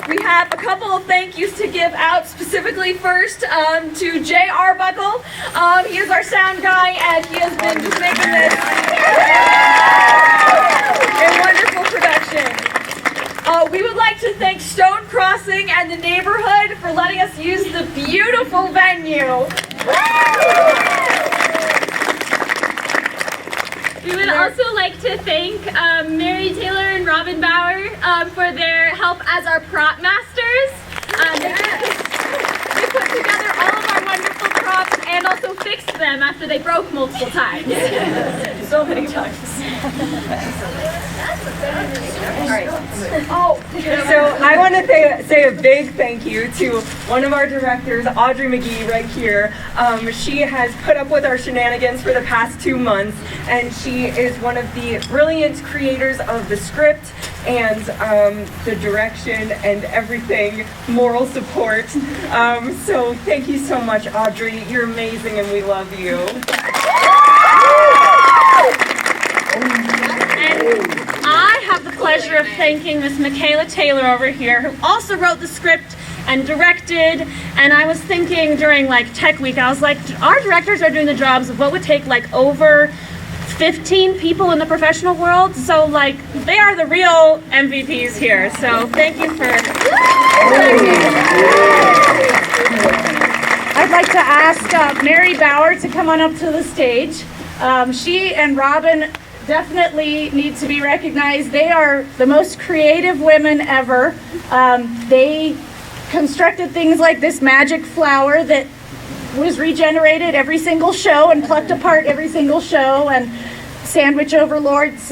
We have a couple of thank yous to give out, specifically first to Jay Arbuckle. He is our sound guy, and he has been just making this a wonderful production. We would like to thank Stone Crossing and the neighborhood for letting us use the beautiful venue. We would also like to thank Mary Taylor and Robin Bauer for their help as our prop masters. They put together all of our wonderful props and also fixed them after they broke multiple times. So many times. So I want to say a big thank you to one of our directors, Audrey McGee, right here. She has put up with our shenanigans for the past 2 months, and she is one of the brilliant creators of the script and the direction and everything, moral support. So thank you so much, Audrey. You're amazing, and we love you. I have the pleasure of thanking Miss Mikayla Taylor over here, who also wrote the script and directed. And I was thinking during like Tech Week, I was like, our directors are doing the jobs of what would take like over 15 people in the professional world. So like, they are the real MVPs here. So thank you for. I'd ask Mary Bauer to come on up to the stage. She and Robin definitely need to be recognized. They are the most creative women ever. They constructed things like this magic flower that was regenerated every single show and plucked apart every single show, and Sandwich Overlord's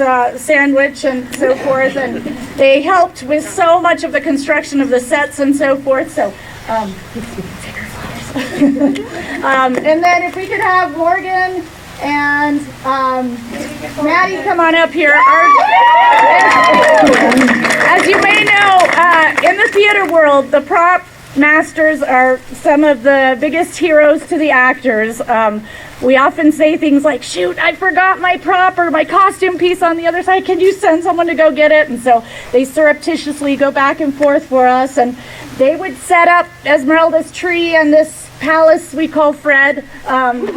sandwich and so forth, and they helped with so much of the construction of the sets and so forth. So and then if we could have Morgan and Maddie come on up here. As you may know, in the theater world, the prop masters are some of the biggest heroes to the actors. We often say things like, shoot, I forgot my prop or my costume piece on the other side. Can you send someone to go get it? And so they surreptitiously go back and forth for us. And they would set up Esmerelda's tree and this palace we call Fred, and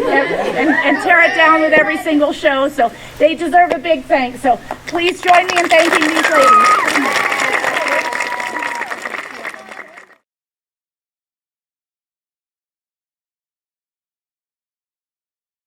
tear it down with every single show. So they deserve a big thanks. So please join me in thanking these ladies.